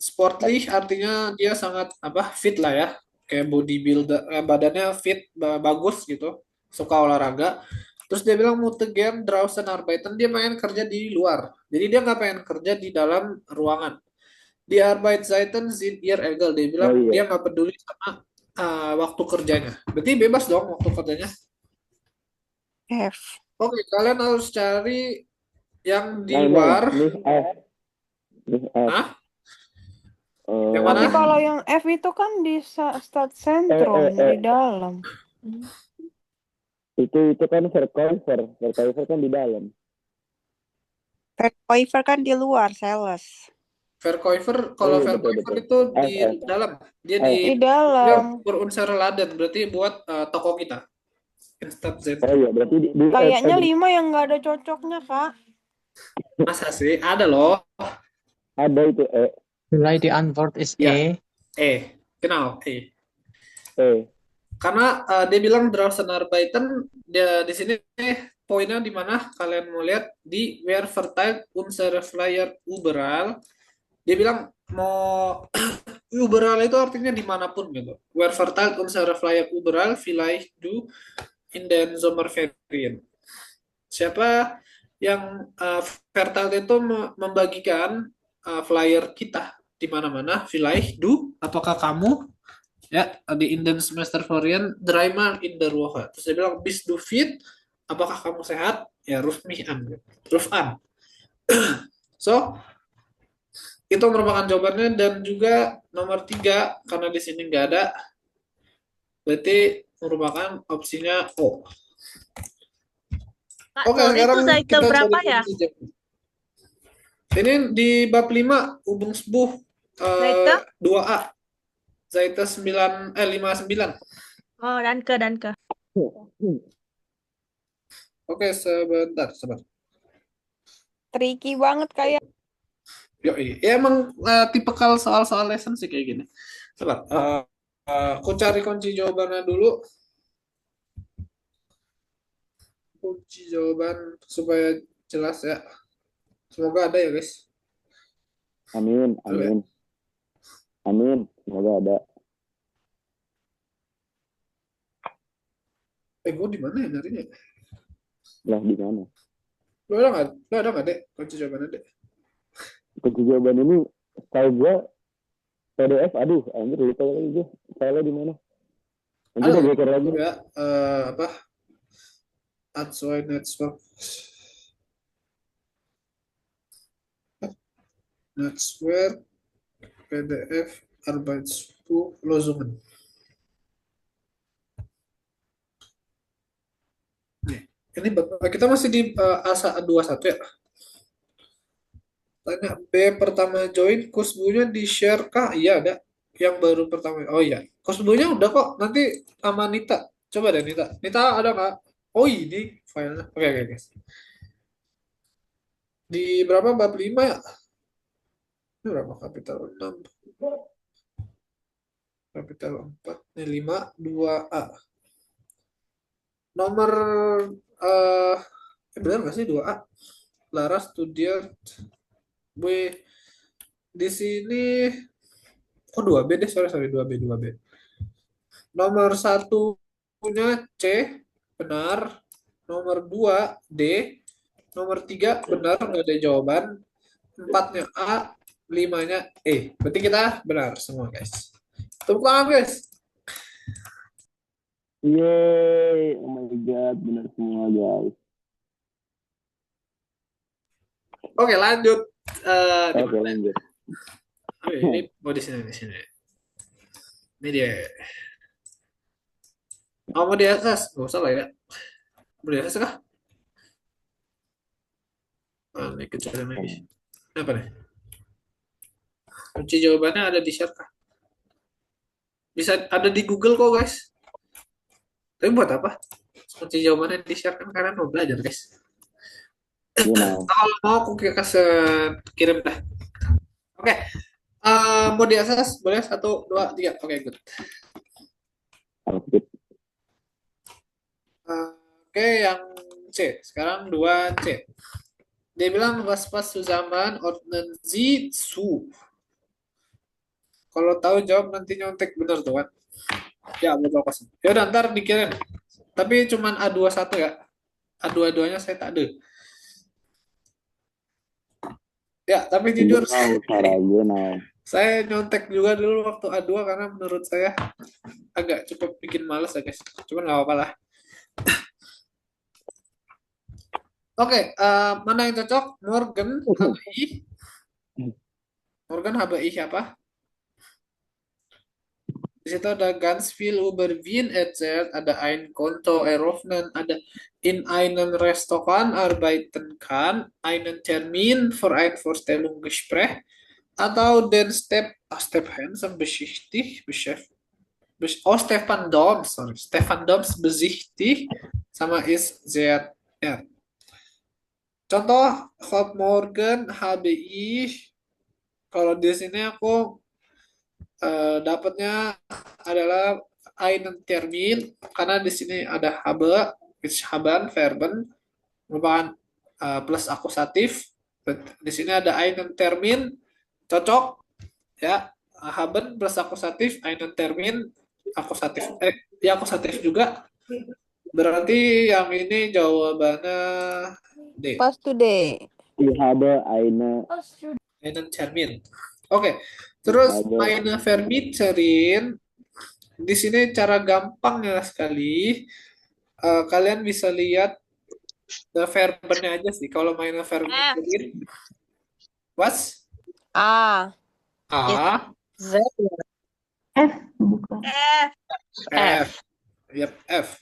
Speaker 2: Sportlich artinya dia sangat fit lah ya, kayak bodybuilder, badannya fit, bagus gitu, suka olahraga. Terus dia bilang mau gern draußen arbeiten, dia pengen kerja di luar, jadi dia nggak pengen kerja di dalam ruangan. Di Arbeitszeiten sind ihr egal, dia bilang dia nggak peduli sama waktu kerjanya, berarti bebas dong waktu kerjanya.
Speaker 3: F.
Speaker 2: Oke, kalian harus cari yang di luar. Hah? Yang mana?
Speaker 3: Tapi kalau yang F itu kan di Stadtzentrum di dalam.
Speaker 10: Itu kan Verkäufer kan di dalam.
Speaker 6: Verkäufer kan di luar, sales.
Speaker 2: Verkäufer, kalau
Speaker 10: Iya,
Speaker 2: Verkäufer
Speaker 10: betul.
Speaker 2: itu di dalam, dia
Speaker 3: Di dalam.
Speaker 2: dia berunsur laden, berarti buat toko kita. Stadtzentrum.
Speaker 10: Oh iya, berarti di
Speaker 3: Kayaknya 5 yang nggak ada cocoknya, Kak.
Speaker 2: Masa sih? Ada loh.
Speaker 10: ada itu
Speaker 7: Vielleicht die Antwort ist
Speaker 2: Ja.
Speaker 7: E.
Speaker 2: Genau, Karena dia bilang draußen arbeiten, dia di sini poinnya di mana kalian mau lihat di where verteilt unsere Flyer überall. Dia bilang mau überall itu artinya dimanapun gitu. Where verteilt unsere Flyer überall, vielleicht du in den Sommerferien. Siapa yang verteilt itu membagikan flyer kita di mana-mana? Vielleicht du, apakah kamu ya di in den Semesterferien dreimal in der Woche. Terus dia bilang bist du fit? Apakah kamu sehat? Ya ruf mich an. Ruf an. So itu merupakan jawabannya, dan juga nomor 3 karena di sini nggak ada, berarti merupakan opsinya O.
Speaker 6: Kak,
Speaker 2: Oke,
Speaker 6: sorry,
Speaker 2: sekarang
Speaker 6: itu Zaite
Speaker 2: kita
Speaker 6: berapa
Speaker 2: cari
Speaker 6: ya?
Speaker 2: kunci jawaban. Ini di bab 5 Übungsbuch
Speaker 6: Zaite?
Speaker 2: 2A. Zaite 59.
Speaker 6: Oh, danke.
Speaker 2: Oke, sebentar.
Speaker 3: Tricky banget kayak.
Speaker 2: Yoi. Ya emang tipikal soal-soal lesson sih kayak gini. Sebentar. Aku cari kunci jawabannya dulu. Kunci jawaban supaya jelas ya. Semoga ada ya, guys.
Speaker 10: Amin. Semoga ada.
Speaker 2: Gue di mana ya nyarinya?
Speaker 10: Lah di mana?
Speaker 2: Lo ada nggak, Dek? Kunci jawabannya, Dek?
Speaker 10: Kunci jawaban ini tahu gue PDF. Aduh, anjir lupa lagi gue. File di mana? Nanti
Speaker 2: Ada
Speaker 10: gue cari lagi.
Speaker 2: ya, Adsoy Network. Netzwerk PDF Arbeitsbuch Lösungen. Ini kita masih di A21 ya. Tanya B pertama join, kusbunya di share kah? Iya ada. Yang baru pertama. Oh iya. Kusbunya udah kok. Nanti sama Nita. Coba deh Nita. Nita ada nggak? Oh ini filenya. Oke guys. Di berapa bab 5 ya? Ini berapa? Kapital 6. Kapital 4. Ini 5, 2A. Nomor benar nggak sih 2A? Lara studiert B. Di sini oh 2B deh, sorry 2B. Nomor 1-nya C benar, nomor 2 D, nomor 3 benar, nggak ada jawaban, 4-nya A, 5-nya E. Berarti kita benar semua guys. Tepuk tangan guys.
Speaker 10: Yeay, oh my god, benar semua guys.
Speaker 2: Oke lanjut.
Speaker 10: Oke lanjut.
Speaker 2: Ini mau di sini. Ini dia. Oh, mau di atas? Nggak usah lah ya. Mau di atas kah? Ini kecilin lagi. Apa nih? Kunci jawabannya ada di share kah? Bisa ada di Google kok, guys. Tapi buat apa? Kunci jawabannya di-share kan karena mau belajar, guys.
Speaker 10: You know.
Speaker 2: Kalau mau aku kasih kirim dah. Oke. Mau diakses boleh 1, 2, 3. Oke, good. Oke, yang C. Sekarang 2C. Dia bilang was zusammen ordnen Sie zu. Kalau tahu jawab nanti nyontek bener tuh kan. Ya, betul kosong. Ya udah ntar dikirim. Tapi cuman A21 ya. A22-nya saya tak ada. Ya, tapi jujur saya nyontek juga dulu waktu A2 karena menurut saya agak cukup bikin males ya guys. Cuman nggak apa-apa lah. Oke, mana yang cocok? Morgan HBI. Morgan HBI siapa? Di situ ada ganz viel über Wien erzählt, ada ein Konto eröffnen, ada in einem Restaurant arbeiten kann, einen Termin für ein Vorstellungsgespräch, atau den Step Hansen besichtigt, Stefan Doms besichtigt, sama ist sehr, ya. Contoh, Hop Morgan, HBI, kalau di sini aku dapatnya adalah einen Termin karena di sini ada habe, haben, verben merupakan plus akusatif. Di sini ada einen Termin cocok ya, haben plus akusatif, einen Termin akusatif, ya akusatif juga. Berarti yang ini jawabannya D.
Speaker 3: Pas today.
Speaker 10: habe eine
Speaker 2: Einen Termin. Oke. Terus eine Vermieterin di sini cara gampangnya sekali kalian bisa lihat verbennya aja sih. Kalau eine Vermieterin, was?
Speaker 3: A.
Speaker 2: Z.
Speaker 5: F bukan.
Speaker 2: F. Yep, F.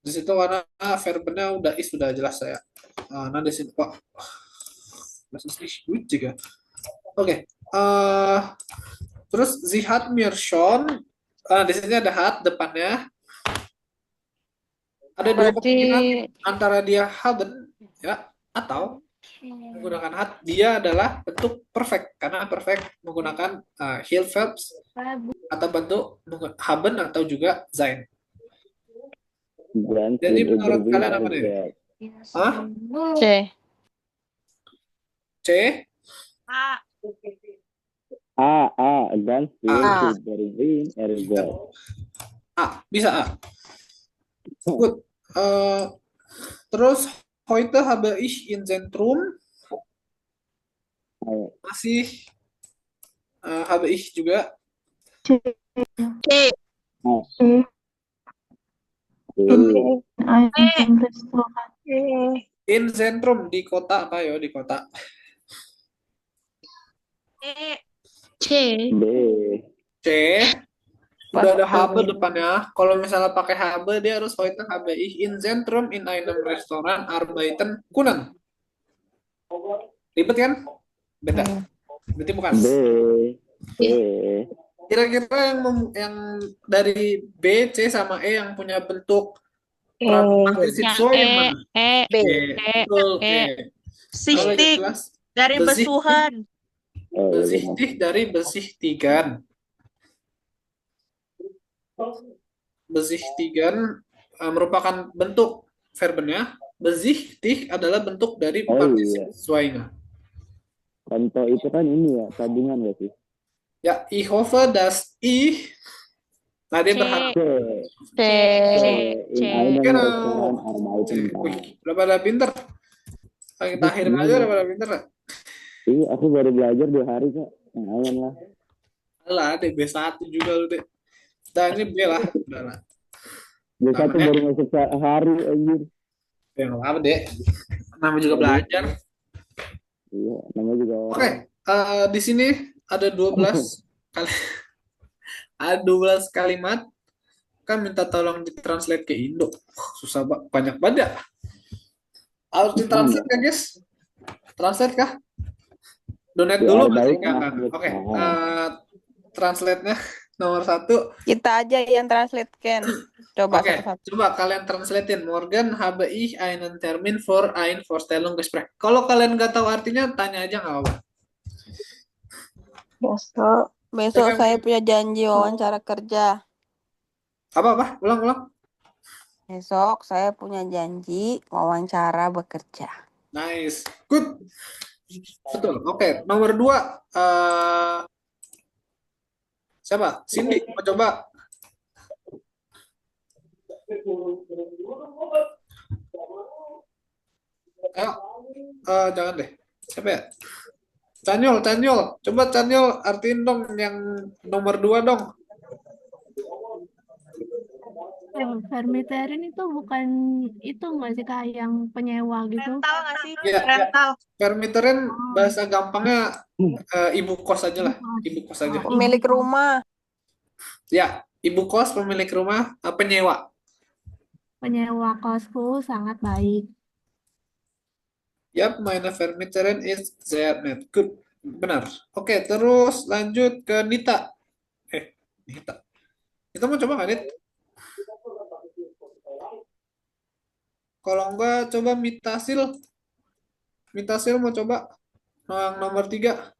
Speaker 2: Di situ karena verbennya sudah jelas saya. Nah di sini kok das ist nicht gut juga. Oke. Terus sie hat mir schon, di sini ada hat depannya. Ada dua kemungkinan antara dia haben ya atau menggunakan hat. Dia adalah bentuk perfect karena perfect menggunakan hill verbs atau bentuk haben atau juga sein. Jadi menurut kalian apa nih?
Speaker 3: C.
Speaker 2: C.
Speaker 10: ganz viel Berlin
Speaker 2: bisa A. Good. Terus heute habe ich in Zentrum masih habe ich juga
Speaker 5: C.
Speaker 2: in Zentrum di kota apa ya, di kota.
Speaker 8: C.
Speaker 2: C. Udah ada habe depannya. Kalau misalnya pakai habe, dia harus heute habe ich in Zentrum in einem Restaurant arbeiten können. Ribet kan? Beda. Berarti bukan. Kira-kira yang dari B, C sama E yang punya bentuk partisipio yang mana?
Speaker 6: B. Sichtig dari besuhan.
Speaker 2: Besichtig dari besichtigan. Besichtigan merupakan bentuk verbennya. Besichtig adalah bentuk dari partisip sesuainya.
Speaker 10: Konto itu kan ini ya, tabungan ya sih?
Speaker 2: Ya, ich hoffe, dass ich dia berharap.
Speaker 8: C.
Speaker 2: Udah pada pinter. Kita akhirin aja udah pada pinter lah.
Speaker 10: Iya, aku baru belajar 2 hari kok. Lumayan lah.
Speaker 2: Alah, deh B1 juga lu deh. Dan ini B lah. Udah lah.
Speaker 10: B1 baru masuk sehari anjir.
Speaker 2: Ya nggak apa deh. Namanya juga belajar.
Speaker 10: Iya, namanya juga orang.
Speaker 2: Oke, di sini ada 12 kali. Ada 12 kalimat. Kan minta tolong ditranslate ke Indo. Susah banyak banget ya. Harus ditranslate kan guys? Translate kah? Donate dulu masih enggak kan? Oke, translate-nya Nomor 1.
Speaker 3: Kita aja yang translate, Ken. Coba
Speaker 2: Oke,
Speaker 3: satu-satu.
Speaker 2: coba kalian translatein. Morgen habe ich einen Termin für ein Vorstellungsgespräch. Kalau kalian nggak tahu artinya, tanya aja nggak apa-apa.
Speaker 9: Besok.
Speaker 3: Besok
Speaker 2: Siapa yang-
Speaker 3: saya punya janji wawancara kerja.
Speaker 2: Apa? Ulang.
Speaker 3: Besok saya punya janji wawancara bekerja.
Speaker 2: Nice. Good. Betul. Oke, nomor 2. Siapa? Cindy, mau coba? Ayo. Jangan deh. Siapa ya? Canyol. Coba Canyol artiin dong yang nomor 2 dong.
Speaker 5: Vermiterin itu bukan itu nggak sih Kak yang penyewa gitu?
Speaker 6: Rental nggak sih?
Speaker 2: Iya,
Speaker 6: Rental.
Speaker 2: Vermiteren bahasa gampangnya ibu kos aja lah. Ibu kos aja.
Speaker 3: Pemilik rumah.
Speaker 2: Ya, ibu kos, pemilik rumah, penyewa.
Speaker 5: Penyewa kosku sangat baik.
Speaker 2: Yap, meine Vermieterin is sehr nett. Good. Benar. Oke, terus lanjut ke Nita. Nita. Kita mau coba nggak, Nit? Kalau enggak, coba Mitasil. Mitasil mau coba? Yang nomor 3.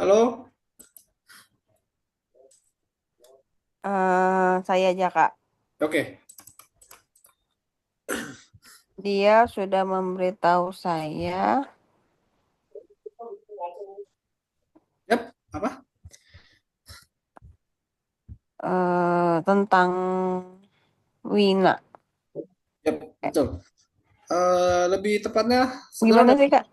Speaker 2: Halo?
Speaker 3: Saya aja, Kak.
Speaker 2: Oke.
Speaker 3: Dia sudah memberitahu saya
Speaker 2: Yap, apa?
Speaker 3: tentang Wina.
Speaker 2: Yap, betul. Lebih tepatnya,
Speaker 3: Gimana sih, Kak?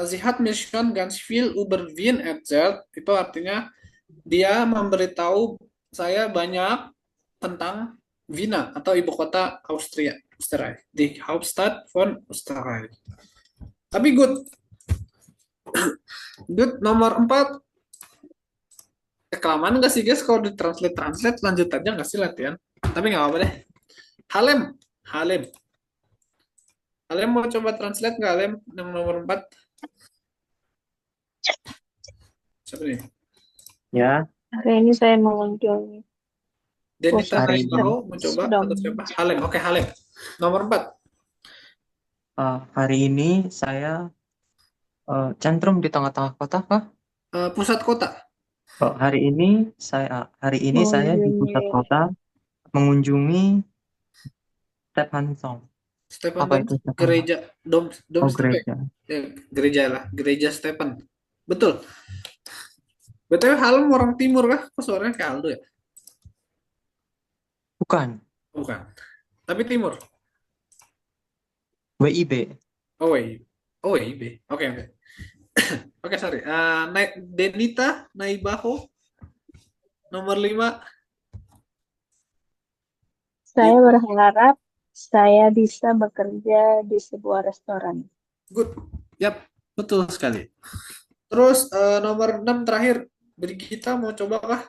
Speaker 2: Sie hat mir schon ganz viel über Wien erzählt. Itu artinya dia memberitahu saya banyak tentang Wina atau ibu kota Austria, di Hauptstadt von Österreich. Tapi good. Good, nomor 4. Kelamaan nggak sih guys kalau ditranslate lanjut aja nggak sih latihan? Tapi nggak apa-apa deh. Halem mau coba translate nggak, Halem? Yang nomor 4. Siapa nih?
Speaker 7: Ya,
Speaker 9: Hari ini saya mengunjungi.
Speaker 2: Denita
Speaker 7: Hari
Speaker 2: Naibao mau coba
Speaker 9: sedang-
Speaker 2: atau siapa? Halem. Oke, Halem. Nomor 4.
Speaker 7: hari ini saya centrum di tengah-tengah kota, kah?
Speaker 2: Pusat kota.
Speaker 7: Hari ini saya di pusat kota mengunjungi Stephansdom.
Speaker 2: Stephen
Speaker 7: Apa itu Stephen?
Speaker 2: gereja Dom
Speaker 7: Oh,
Speaker 2: Stephen.
Speaker 7: gereja.
Speaker 2: Gereja lah, gereja Stephen. Betul. BTW Halem orang timur kah? Kok suaranya kayak Aldo ya?
Speaker 7: Bukan.
Speaker 2: Bukan. Tapi timur.
Speaker 7: WIB.
Speaker 2: Oh, WIB. Oke. Oke, sorry. Denita Naibaho nomor 5.
Speaker 9: Saya berharap saya bisa bekerja di sebuah restoran.
Speaker 2: Good. Yap, betul sekali. Terus nomor 6 terakhir. Brigita mau coba kah?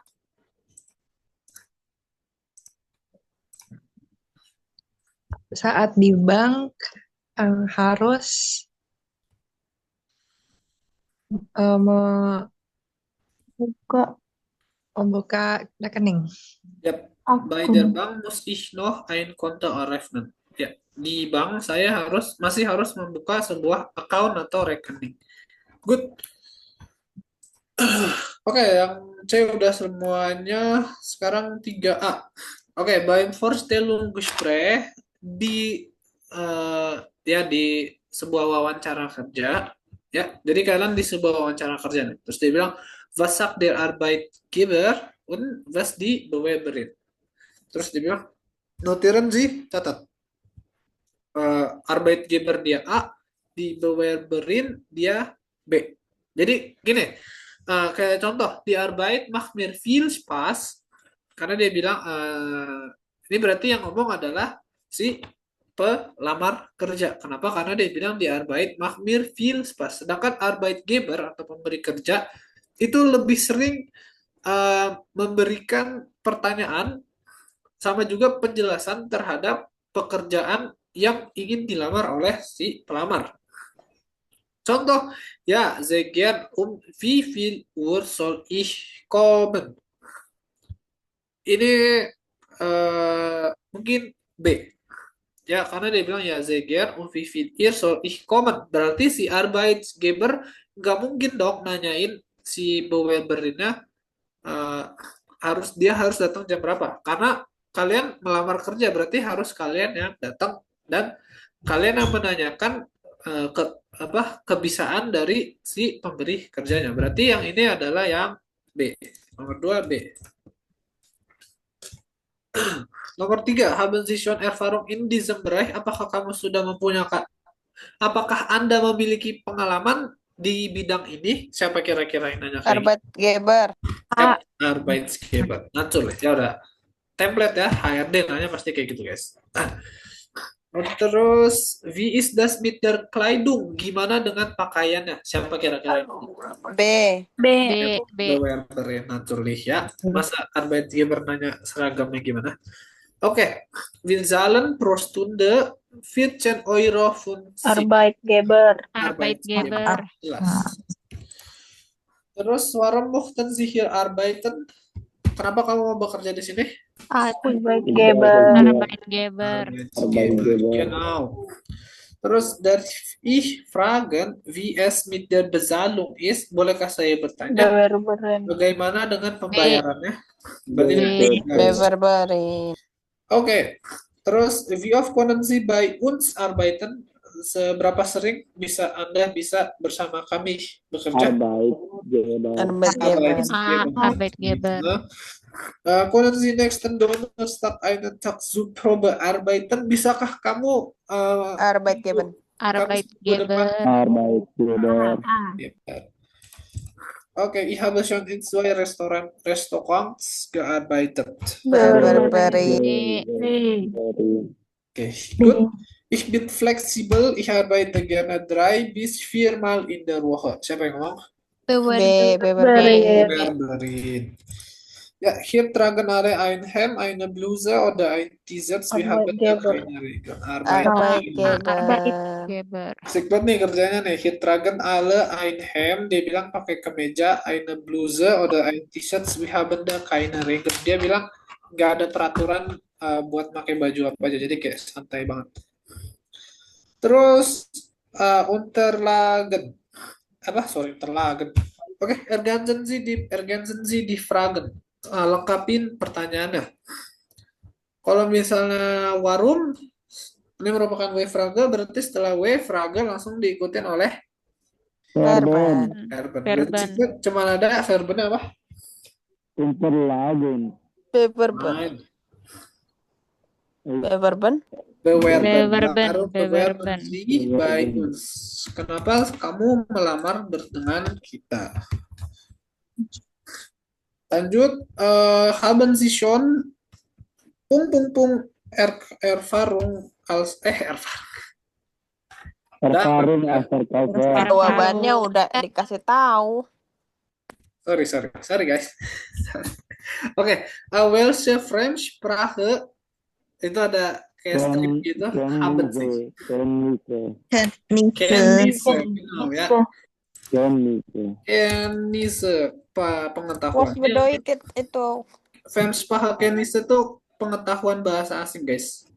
Speaker 11: Saat di bank harus membuka rekening.
Speaker 2: Yap. Bei der Bank muss ich noch ein Konto eröffnen. Ya, di bank saya masih harus membuka sebuah account atau rekening. Good. Oke, yang C udah semuanya. Sekarang 3A. Oke, beim Vorstellungsgespräch di sebuah wawancara kerja. Ya, jadi kalian di sebuah wawancara kerja nih. Terus dia bilang, was sagt der Arbeitgeber und was die Bewerberin. Terus dia bilang, notieren Sie, catat. Arbeitgeber dia A, di Bewerberin dia B. Jadi gini, kayak contoh, di Arbeit macht mir viel Spaß, karena dia bilang, ini berarti yang ngomong adalah si pelamar kerja. Kenapa? Karena dia bilang di Arbeit macht mir viel Spaß. Sedangkan Arbeitgeber atau pemberi kerja itu lebih sering memberikan pertanyaan sama juga penjelasan terhadap pekerjaan yang ingin dilamar oleh si pelamar. Contoh, ya, sehr gern wie viel Uhr soll ich kommen? Ini mungkin B. Ya, karena dia bilang ya sehr gern wie viel Uhr soll ich kommen. Berarti si Arbeitgeber nggak mungkin dong nanyain si Bewerbernya dia harus datang jam berapa? Karena kalian melamar kerja berarti harus kalian yang datang dan kalian yang menanyakan kebisaan dari si pemberi kerjanya. Berarti yang ini adalah yang B. Nomor 2 B. Nomor 3, haben Sie schon Erfahrung in diesem Bereich? Apakah kamu sudah apakah Anda memiliki pengalaman di bidang ini? Siapa kira-kira yang nanya kayak gitu?
Speaker 3: Arbeitgeber.
Speaker 2: Yap, Arbeitgeber. Naturally. Ya udah. Template ya, HRD nanya pasti kayak gitu, guys. Terus, wie ist das mit der Kleidung? Gimana dengan pakaiannya? Siapa kira-kira yang nanya?
Speaker 3: B.
Speaker 6: B.
Speaker 2: Bewerber ya, naturally ya. Masa Arbeitgeber nanya seragamnya gimana? Oke, wir zahlen pro Stunde 14 Euro
Speaker 6: Arbeitgeber.
Speaker 2: Jelas. Terus, warum möchten Sie hier arbeiten? Kenapa kamu mau bekerja di sini?
Speaker 6: Arbeitgeber.
Speaker 2: Genau. Terus, darf ich fragen, wie es mit der Bezahlung ist? Bolehkah saya bertanya? Bagaimana dengan pembayarannya?
Speaker 3: Bewerberin.
Speaker 2: Oke, terus wie oft können Sie bei uns arbeiten? Seberapa sering Anda bisa bersama kami bekerja?
Speaker 6: Arbeitgeber.
Speaker 2: Können Sie nächsten Donnerstag einen Tag zur Probe arbeiten? Bisakah kamu
Speaker 3: Arbeitgeber.
Speaker 2: Oke, ich habe schon in 2 Restaurants gearbeitet.
Speaker 3: Bewerberin.
Speaker 2: Okay, gut. Ich bin flexibel. Ich arbeite gerne 3 bis 4 Mal in der Woche. Siapa yang ngomong? Bewerberin. Ja, hier tragen alle ein Hemd, eine Bluse oder ein T-Shirt. Wir haben da keine Regel.
Speaker 3: Arbeitgeber.
Speaker 2: Asik banget nih kerjanya nih. Hier tragen alle ein Hemd. Dia bilang pakai kemeja, eine Bluse oder ein T-Shirt. Wir haben da keine Regel. Dia bilang nggak ada peraturan buat pakai baju apa aja. Jadi kayak santai banget. Terus Unterlagen. Unterlagen. Oke, ergänzen Sie die Fragen. Lengkapin pertanyaannya. Kalau misalnya warum, ini merupakan W-Frage, berarti setelah W-Frage langsung diikutin oleh
Speaker 3: Verben.
Speaker 2: Berarti cuma ada verbennya apa?
Speaker 10: Unterlagen.
Speaker 3: Bewerben.
Speaker 6: Bewerben.
Speaker 2: By uns. Kenapa kamu melamar dengan kita? Lanjut, haben Sie schon Erfahrung als
Speaker 10: Erfahrung als Verkäufer.
Speaker 3: Jawabannya udah dikasih tahu.
Speaker 2: Sorry guys. Oke, welche Fremdsprache itu ada kayak strip gitu. Haben Sie? Kenntnisse. Genau, ya. Kenntnisse. Pengetahuan.
Speaker 3: Was bedeutet itu?
Speaker 2: Fremdsprache Kenntnisse itu pengetahuan bahasa asing, guys.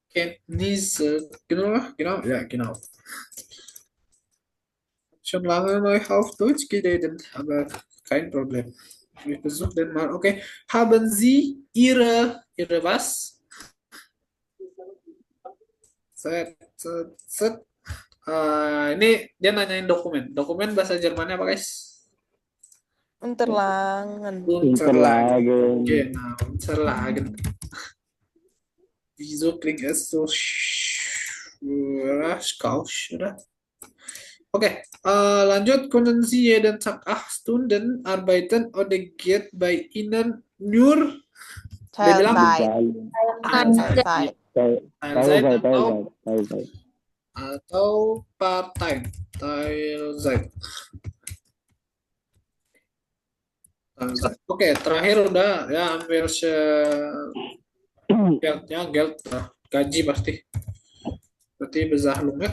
Speaker 2: Kenntnisse. Genau. Ja, genau. Schon lange mal auf Deutsch geredet, aber kein Problem. Ich versuche den mal. Okay. Haben Sie Ihre was? Ini dia nanyain dokumen. Dokumen bahasa Jermannya apa, guys?
Speaker 3: Unterlagen.
Speaker 2: Genau, Unterlagen. Wieso klingt es so skausch, oder? Oke, lanjut. Können Sie jeden Tag 8 Stunden arbeiten oder geht bei Ihnen nur
Speaker 3: Teilzeit.
Speaker 2: atau part-time, Teilzeit. Oke, terakhir udah ya ambil Geld, gaji pasti. Berarti bezahlung ya.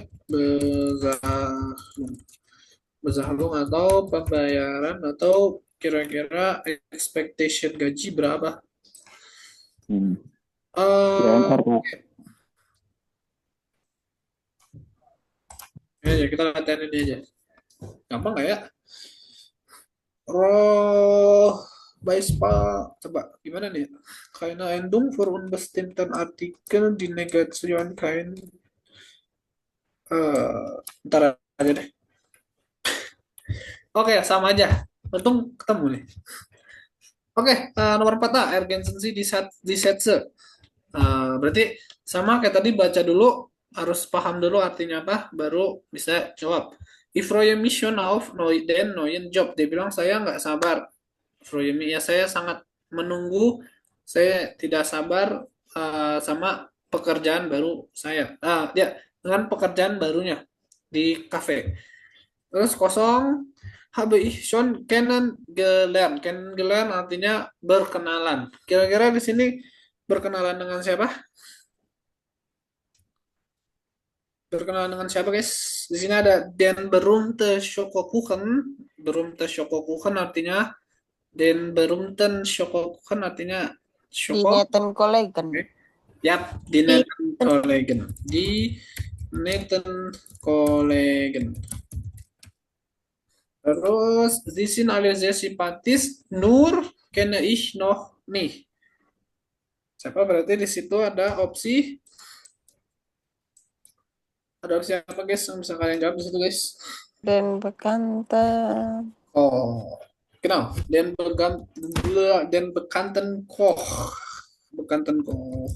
Speaker 2: Bezahlung atau pembayaran atau kira-kira expectation gaji berapa?
Speaker 10: UMR, Pak.
Speaker 2: Ini aja, kita latihan ini aja. Gampang nggak ya? Roh, Pak. Coba gimana nih? Keine Endung für unbestimmten Artikel die Negation kein ntar aja deh. Oke, sama aja. Untung ketemu nih. Oke, nomor 4 lah, Ergänzensi di Sätze. Berarti sama kayak tadi, baca dulu, harus paham dulu artinya apa, baru bisa jawab. Ich freue mich schon auf den neuen Job. Dia bilang saya nggak sabar. Freue mich, ya saya sangat menunggu, saya tidak sabar sama pekerjaan baru saya. Dia dengan pekerjaan barunya di kafe. Terus kosong, habe ich schon kennengelernt. Kennengelernt artinya berkenalan. Kira-kira di sini berkenalan dengan siapa? Berkenalan dengan siapa, guys? Di sini ada den berühmte Schokokuchen. Berühmte Schokokuchen artinya den berühmten Schokokuchen artinya
Speaker 3: Di
Speaker 2: Schoko.
Speaker 3: Nathan Kollegen.
Speaker 2: Yap, di Nathan Kollegen. Di Nathan Kollegen. Terus, Sie sind alle sehr sympathisch, nur kenne ich noch nicht. Siapa? Berarti di situ ada opsi. Ada opsi apa, guys? Yang bisa kalian jawab di situ, guys?
Speaker 3: Den Bekannten.
Speaker 2: Oh, genau. Den bekannten Koch. Bekannten Koch.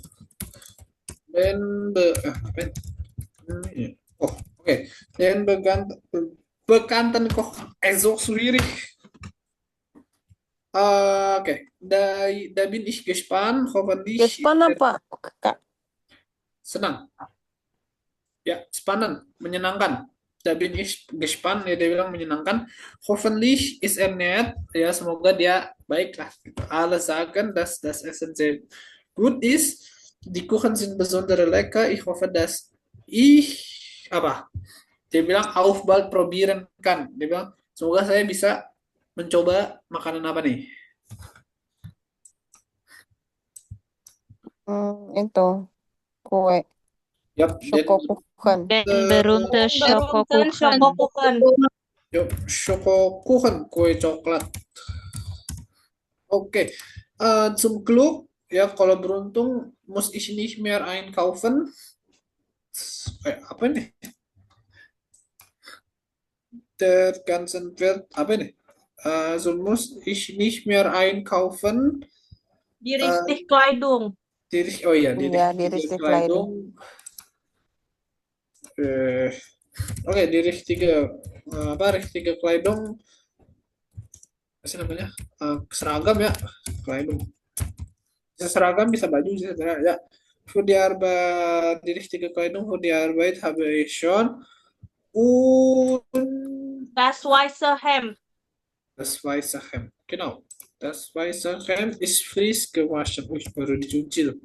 Speaker 2: Apa ini? Oh, oke. Den bekannten Koch. So schwierig. Oke. Da bin ich gespannt. Hoffentlich.
Speaker 3: Gespan apa, Kak?
Speaker 2: Senang. Ya, spannend, menyenangkan. Da bin ich gespannt, ya dia bilang menyenangkan. Hoffentlich ist nett, ya semoga dia baik lah. Alle sagen, dass das Essen sehr gut ist. Die Kuchen sind besonders lecker. Ich hoffe, dass apa? Dia bilang auf bald probieren kan. Dia bilang semoga saya bisa mencoba makanan apa nih?
Speaker 3: Itu kue
Speaker 2: Yap,
Speaker 3: Schokokuchen.
Speaker 6: Den berühmte Schokokuchen.
Speaker 2: Yuk, Schokokuchen, kue coklat. Oke, zum Glück, ya kalau beruntung, muss ich nicht mehr einkaufen. Apa nih? Der ganzen Welt, apa nih? So muss ich nicht mehr einkaufen.
Speaker 12: Die richtig Kleidung.
Speaker 2: Oh iya, die
Speaker 3: Ja, die
Speaker 2: richtige
Speaker 3: richtige Kleidung.
Speaker 2: Oke, die richtige richtige Kleidung. Apa sih namanya? Seragam ya, Kleidung. Bisa seragam, bisa baju, bisa ya. Für die Arbeit, die richtige Kleidung für die Arbeit habe ich schon. Und
Speaker 12: Das weiße Hemd.
Speaker 2: das weiße Hemd, genau. Das weiße Hemd ist frisch gewaschen. Baru dicuci loh.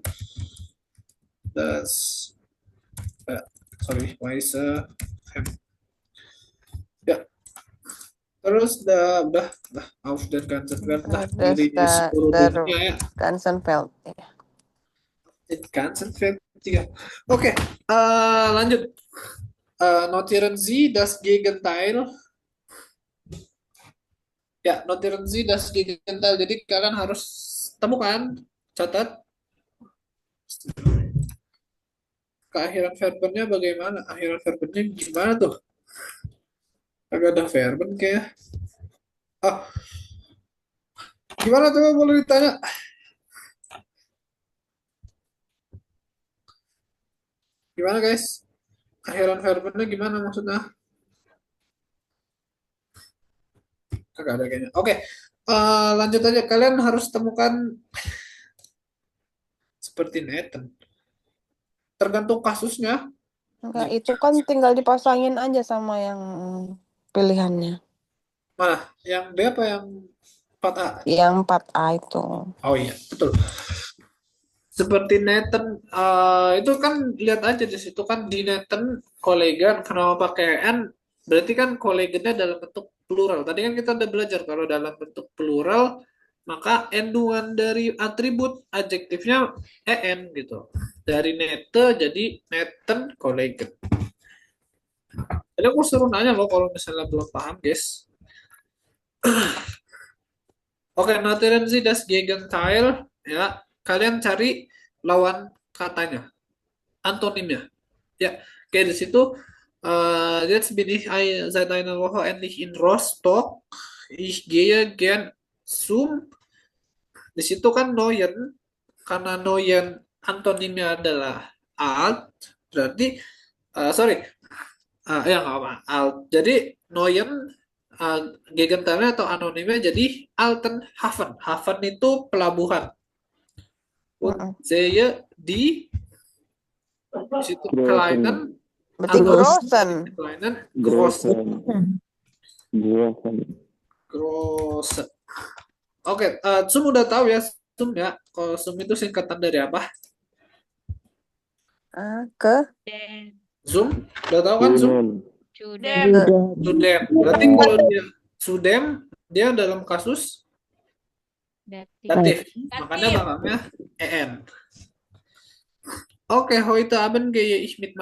Speaker 2: Das, weiße Hemd. Ya. Terus udah auf der ganzen Welt lah,
Speaker 3: Das
Speaker 2: dari seluruh dunia ya.
Speaker 3: Ganzenfeld. Ya.
Speaker 2: Ganzen Welt ya. Oke, lanjut. Notieren Sie das Gegenteil. Ya, notieren Sie das Gegenteil. Jadi kalian harus temukan, catat. Keakhiran verbennya bagaimana? Akhiran verbennya gimana tuh? Agak ada verben kayak. Gimana tuh, boleh ditanya? Gimana, guys? Akhiran verbennya gimana maksudnya? Agak ada kayaknya. Oke, lanjut aja. Kalian harus temukan seperti Nathan. Tergantung kasusnya.
Speaker 3: Enggak, itu kan tinggal dipasangin aja sama yang pilihannya.
Speaker 2: Mana? Yang B apa yang 4A?
Speaker 3: Yang 4A itu.
Speaker 2: Oh iya, betul. Seperti Nathan, itu kan lihat aja di situ kan di Nathan Collegan, kenapa pakai N? Berarti kan Collegannya dalam bentuk plural. Tadi kan kita udah belajar kalau dalam bentuk plural, maka endungan dari atribut adjektifnya en gitu. Dari Nathan jadi Nathan Collegan. Jadi aku suruh nanya loh kalau misalnya belum paham, guys. Oke, notieren Sie das Gegenteil. Ya, kalian cari lawan katanya, antonimnya. Ya, kayak di situ. Jetzt bin ich seit einer Woche endlich in Rostock. Ich gehe gern zum. Di situ kan neuen, karena neuen antonimnya adalah alt, berarti sorry, ya nggak apa alt. Jadi neuen Gegenteilnya atau anonimnya jadi Altenhafen. Hafen itu pelabuhan. Saya di situ Kleinen.
Speaker 3: Berarti Grossen.
Speaker 2: Kleinen Grossen. Grossen. Oke, Zoom udah tahu ya Zoom ya. Kalau Zoom itu singkatan dari apa? Zoom, udah tahu kan Zoom?
Speaker 12: Sudem.
Speaker 2: Sudem. Berarti kalau dia Sudem, dia dalam kasus datif. Makanya belakangnya en. Okay, heute Abend gehe ich mit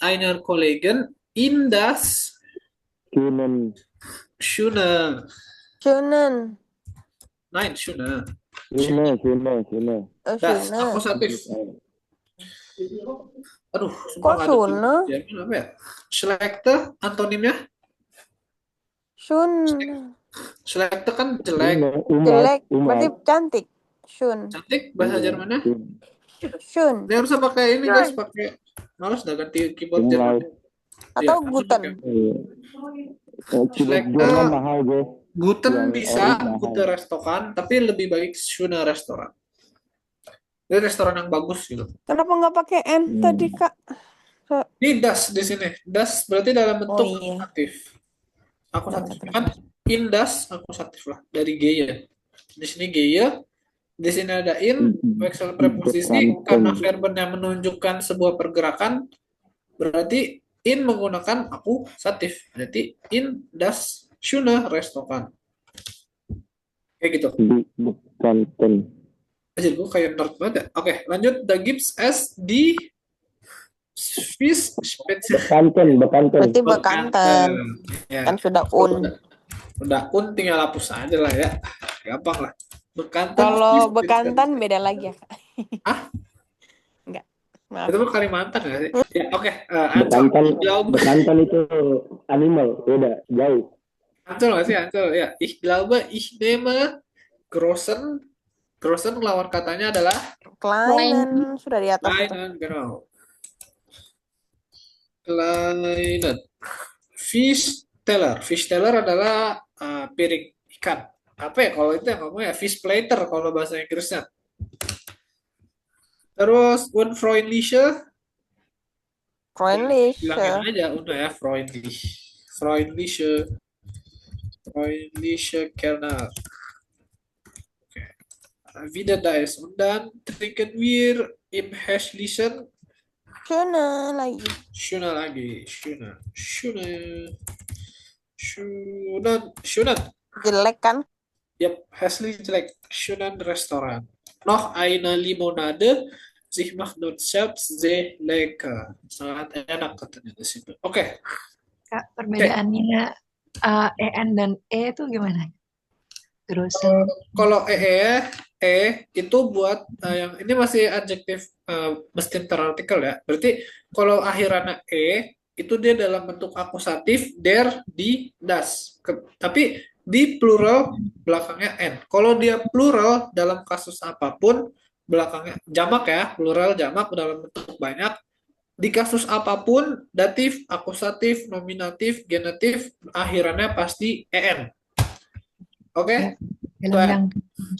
Speaker 2: einer Kollegin in das Schöne. Nein, Schöne. Das akusatif. Aduh,
Speaker 3: Kok Schöne?
Speaker 2: Jerman apa ya? Schlechte antonimnya? Schlechte kan jelek.
Speaker 3: Jelek, berarti cantik. Schön.
Speaker 2: Cantik bahasa Jermannya?
Speaker 3: Schön.
Speaker 2: Dia harus pakai ini guys, pakai males dah ganti keyboard Jerman.
Speaker 3: Atau guten.
Speaker 2: Guten bisa, guten restoran, tapi lebih baik schöne restoran. Ini restoran yang bagus gitu.
Speaker 3: Kenapa nggak pakai N tadi, Kak?
Speaker 2: Ini das di sini. Das berarti dalam bentuk akusatif. Akusatif kan in das akusatif lah dari gaya. Di sini gaya, di sini ada in, wexel preposisi karena verbennya menunjukkan sebuah pergerakan, berarti in menggunakan akusatif. Berarti in das schöne Restaurant. Kayak gitu. Aja gue kayak nerd banget ya. Oke, lanjut. Da gibt's es di Swiss
Speaker 10: Bekanten.
Speaker 3: Berarti Bekanten.
Speaker 2: Ya.
Speaker 3: Kan sudah un.
Speaker 2: Udah un tinggal hapus aja lah ya. Gampang lah. Bekanten.
Speaker 3: Kalau Bekantan beda lagi ya, Kak.
Speaker 2: Hah?
Speaker 3: Enggak. Maaf.
Speaker 2: Itu Kalimantan nggak sih? Ya, oke.
Speaker 10: Bekanten itu animal, beda, jauh.
Speaker 2: Ancol nggak sih? Ancol. Ya. Ich glaube, ich nehme Grossen. Grossen lawan katanya adalah
Speaker 3: Kleinen. Sudah di atas itu.
Speaker 2: Kleinen, genau. Kleinen. Fischteller. Fischteller adalah piring ikan. Apa ya kalau itu yang ngomongnya? Fish platter kalau bahasa Inggrisnya. Terus unfreundliche. Bilangin aja udah ya, freundlich. Freundliche Kellner. Wieder da ist. Und dann trinken wir im hässlichen
Speaker 3: Schöne lagi.
Speaker 2: Schönen.
Speaker 3: Jelek kan?
Speaker 2: Yep, hässlich jelek. Schönen Restaurant. Noch eine Limonade. Sie macht dort selbst sehr lecker. Sangat enak katanya di situ. Oke.
Speaker 11: Kak, perbedaannya en dan e itu gimana? Grossen.
Speaker 2: Kalau itu buat yang ini masih adjektif mesin terartikel ya. Berarti kalau akhirannya itu dia dalam bentuk akusatif der, di, das. Tapi di plural belakangnya n. Kalau dia plural dalam kasus apapun belakangnya jamak ya, plural jamak dalam bentuk banyak. Di kasus apapun datif, akusatif, nominatif, genatif akhirannya pasti en. Oke?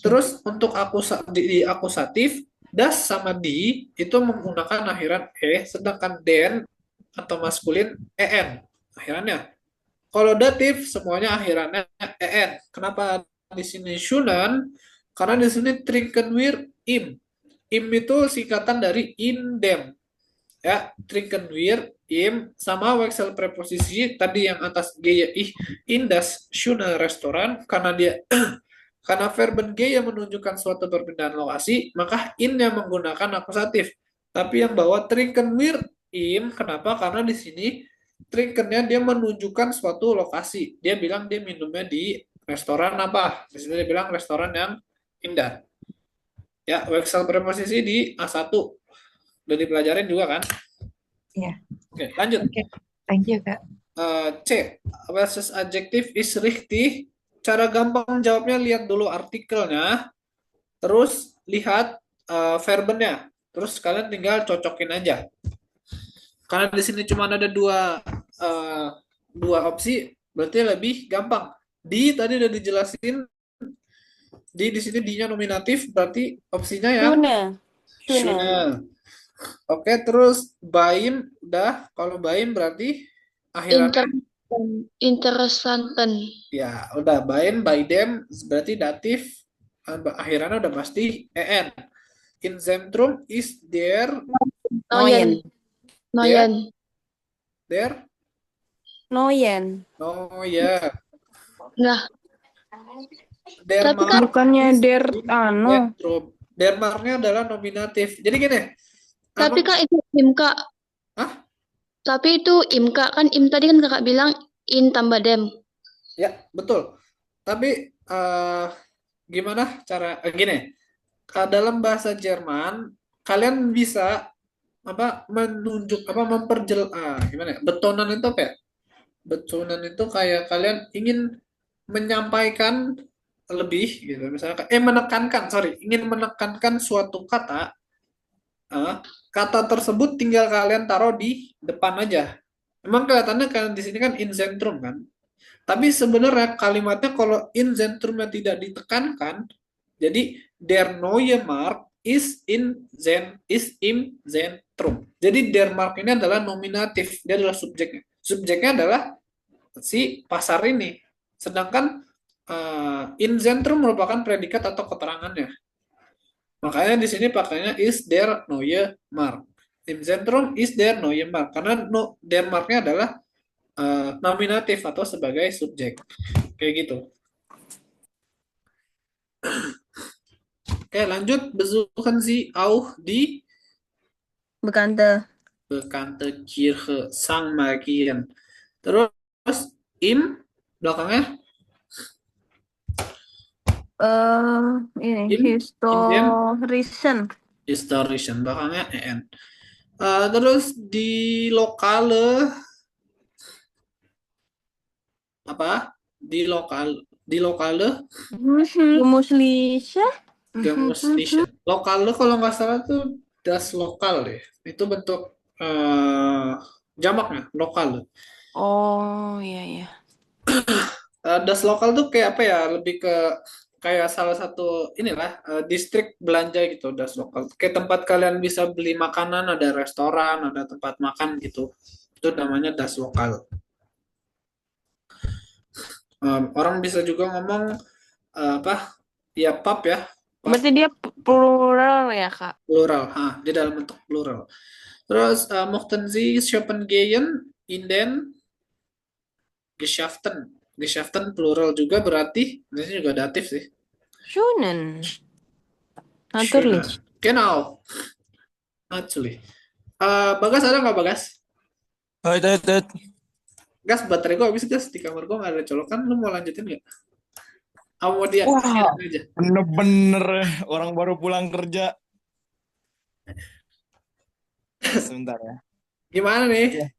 Speaker 2: Terus untuk di akusatif, das sama di itu menggunakan akhiran sedangkan den atau maskulin en akhirannya. Kalau datif semuanya akhirannya en. Kenapa di sini shunan? Karena di sini trinken wir im. Im itu singkatan dari indem. Ya, trinken wir, im, sama Wechsel preposisi tadi yang atas gaya in das schöne Restaurant, karena dia karena verben gaya menunjukkan suatu perpindahan lokasi, maka in-nya menggunakan akusatif. Tapi yang bawah trinken wir im, kenapa? Karena di sini trinkennya dia menunjukkan suatu lokasi. Dia bilang dia minumnya di restoran apa? Di sini dia bilang restoran yang indah. Ya, Wechsel preposisi di A1. Udah dipelajarin juga kan?
Speaker 11: Iya.
Speaker 2: Oke, lanjut.
Speaker 11: Oke, thank you, Kak.
Speaker 2: C. Versus adjective is richtig. Cara gampang jawabnya, lihat dulu artikelnya, terus lihat verbennya. Terus kalian tinggal cocokin aja. Karena di sini cuma ada dua opsi, berarti lebih gampang. Di tadi udah dijelasin, di sini di-nya nominatif, berarti opsinya yang
Speaker 3: Schöne. Schöne.
Speaker 2: schöne. Oke, terus baim udah. Kalau baim berarti akhirannya
Speaker 8: Interessanten.
Speaker 2: ya udah, baim, baidem berarti datif, akhirannya udah pasti en. In Zentrum is there
Speaker 3: Neuen.
Speaker 8: Neuen.
Speaker 2: there
Speaker 3: Neuen.
Speaker 2: no ya
Speaker 8: Nah,
Speaker 2: der
Speaker 8: tapi kan
Speaker 3: Bukannya der anu.
Speaker 2: Zentrum. Dermarknya adalah nominatif. Jadi gini,
Speaker 8: tapi Kak itu imka.
Speaker 2: Hah?
Speaker 8: Tapi itu imka kan, im tadi kan Kakak bilang in tambah dem.
Speaker 2: Ya, betul. Tapi gimana cara gini? Dalam bahasa Jerman kalian bisa menunjuk gimana ya? Betonan itu apa ya? Betonan itu kayak kalian ingin menyampaikan lebih gitu. Misalnya ingin menekankan suatu kata. Kata tersebut tinggal kalian taruh di depan aja. Emang kelihatannya kalian di sini kan in Zentrum kan? Tapi sebenarnya kalimatnya kalau in Zentrumnya tidak ditekankan, jadi der neue Markt is im Zentrum. Jadi der Markt ini adalah nominatif, dia adalah subjeknya. Subjeknya adalah si pasar ini. Sedangkan in Zentrum merupakan predikat atau keterangannya. Makanya di sini pakainya is der neue Markt. Im Zentrum is der neue Markt. Karena der Markt-nya adalah nominatif atau sebagai subjek. Kayak gitu. Oke, lanjut. Besuchen Sie auch die
Speaker 3: Bekannte.
Speaker 2: Kirche St. Marien. Terus im belakangnya
Speaker 3: Ini
Speaker 2: Im
Speaker 3: historischen.
Speaker 2: belakangnya en. Terus di lokale di lokale
Speaker 3: Gemusliche.
Speaker 2: lokale kalau nggak salah tuh das lokal deh. Itu bentuk jamaknya lokal.
Speaker 3: Oh, iya iya.
Speaker 2: Das lokal tuh kayak apa ya? Lebih ke kayak salah satu distrik belanja gitu, das lokal. Kayak tempat kalian bisa beli makanan, ada restoran, ada tempat makan gitu. Itu namanya das lokal. Orang bisa juga ngomong ya pub ya. Pub.
Speaker 3: Berarti dia plural ya, Kak?
Speaker 2: Plural, dia dalam bentuk plural. Terus mochten Sie shoppen gehen in den Geschäften. Geschäften plural juga berarti ini juga datif sih.
Speaker 3: Schönen. Natürlich.
Speaker 2: Genau. Naturally. Bagas ada nggak Bagas? Gas, baterai gue habis gas, di kamar gue nggak ada colokan. Lu mau lanjutin nggak? Mau dia
Speaker 1: Wah,
Speaker 2: aja.
Speaker 1: bener-bener orang baru pulang kerja. Sebentar ya.
Speaker 2: Gimana nih?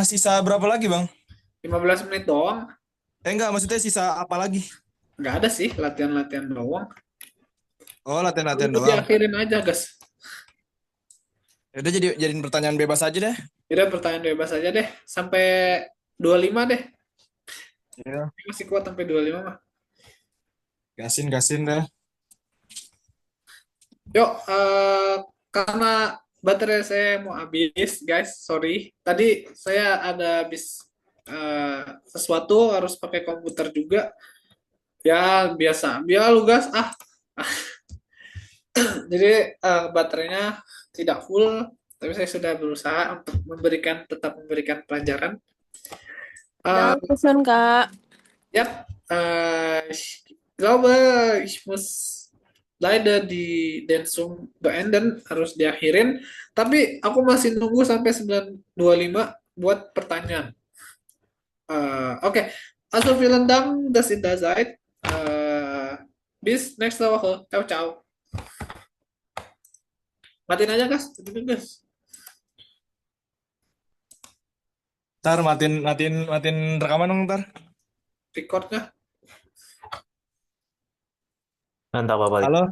Speaker 1: Sisa berapa lagi, Bang?
Speaker 2: 15 menit doang.
Speaker 1: Enggak, maksudnya sisa apa lagi?
Speaker 2: Nggak ada sih, latihan-latihan doang.
Speaker 1: Oh, latihan-latihan
Speaker 2: Udah
Speaker 1: doang.
Speaker 2: diakhirin aja, gas.
Speaker 1: Udah jadiin pertanyaan bebas aja deh.
Speaker 2: Udah pertanyaan bebas aja deh. Sampai 25 deh.
Speaker 1: Iya.
Speaker 2: Masih kuat sampai 25 mah.
Speaker 1: Gasin deh.
Speaker 2: Yuk, karena baterai saya mau habis, guys. Sorry. Tadi saya ada habis sesuatu, harus pakai komputer juga. Ya, biasa. Biar lu, gas. Jadi baterainya tidak full, tapi saya sudah berusaha untuk tetap memberikan pelajaran.
Speaker 3: Dankeschön, Kak.
Speaker 2: Ja, ich glaube, ich muss leider die den Zoom beenden, harus diakhirin. Tapi aku masih nunggu sampai 9.25 buat pertanyaan. Oke, also vielen Dank, dass ihr da seid. Bis nächste Woche. Ciao, ciao. Matiin aja, guys. Matiin, guys.
Speaker 1: Ntar matiin rekaman dong ntar.
Speaker 2: Recordnya.
Speaker 13: Nanti apa balik?
Speaker 1: Halo.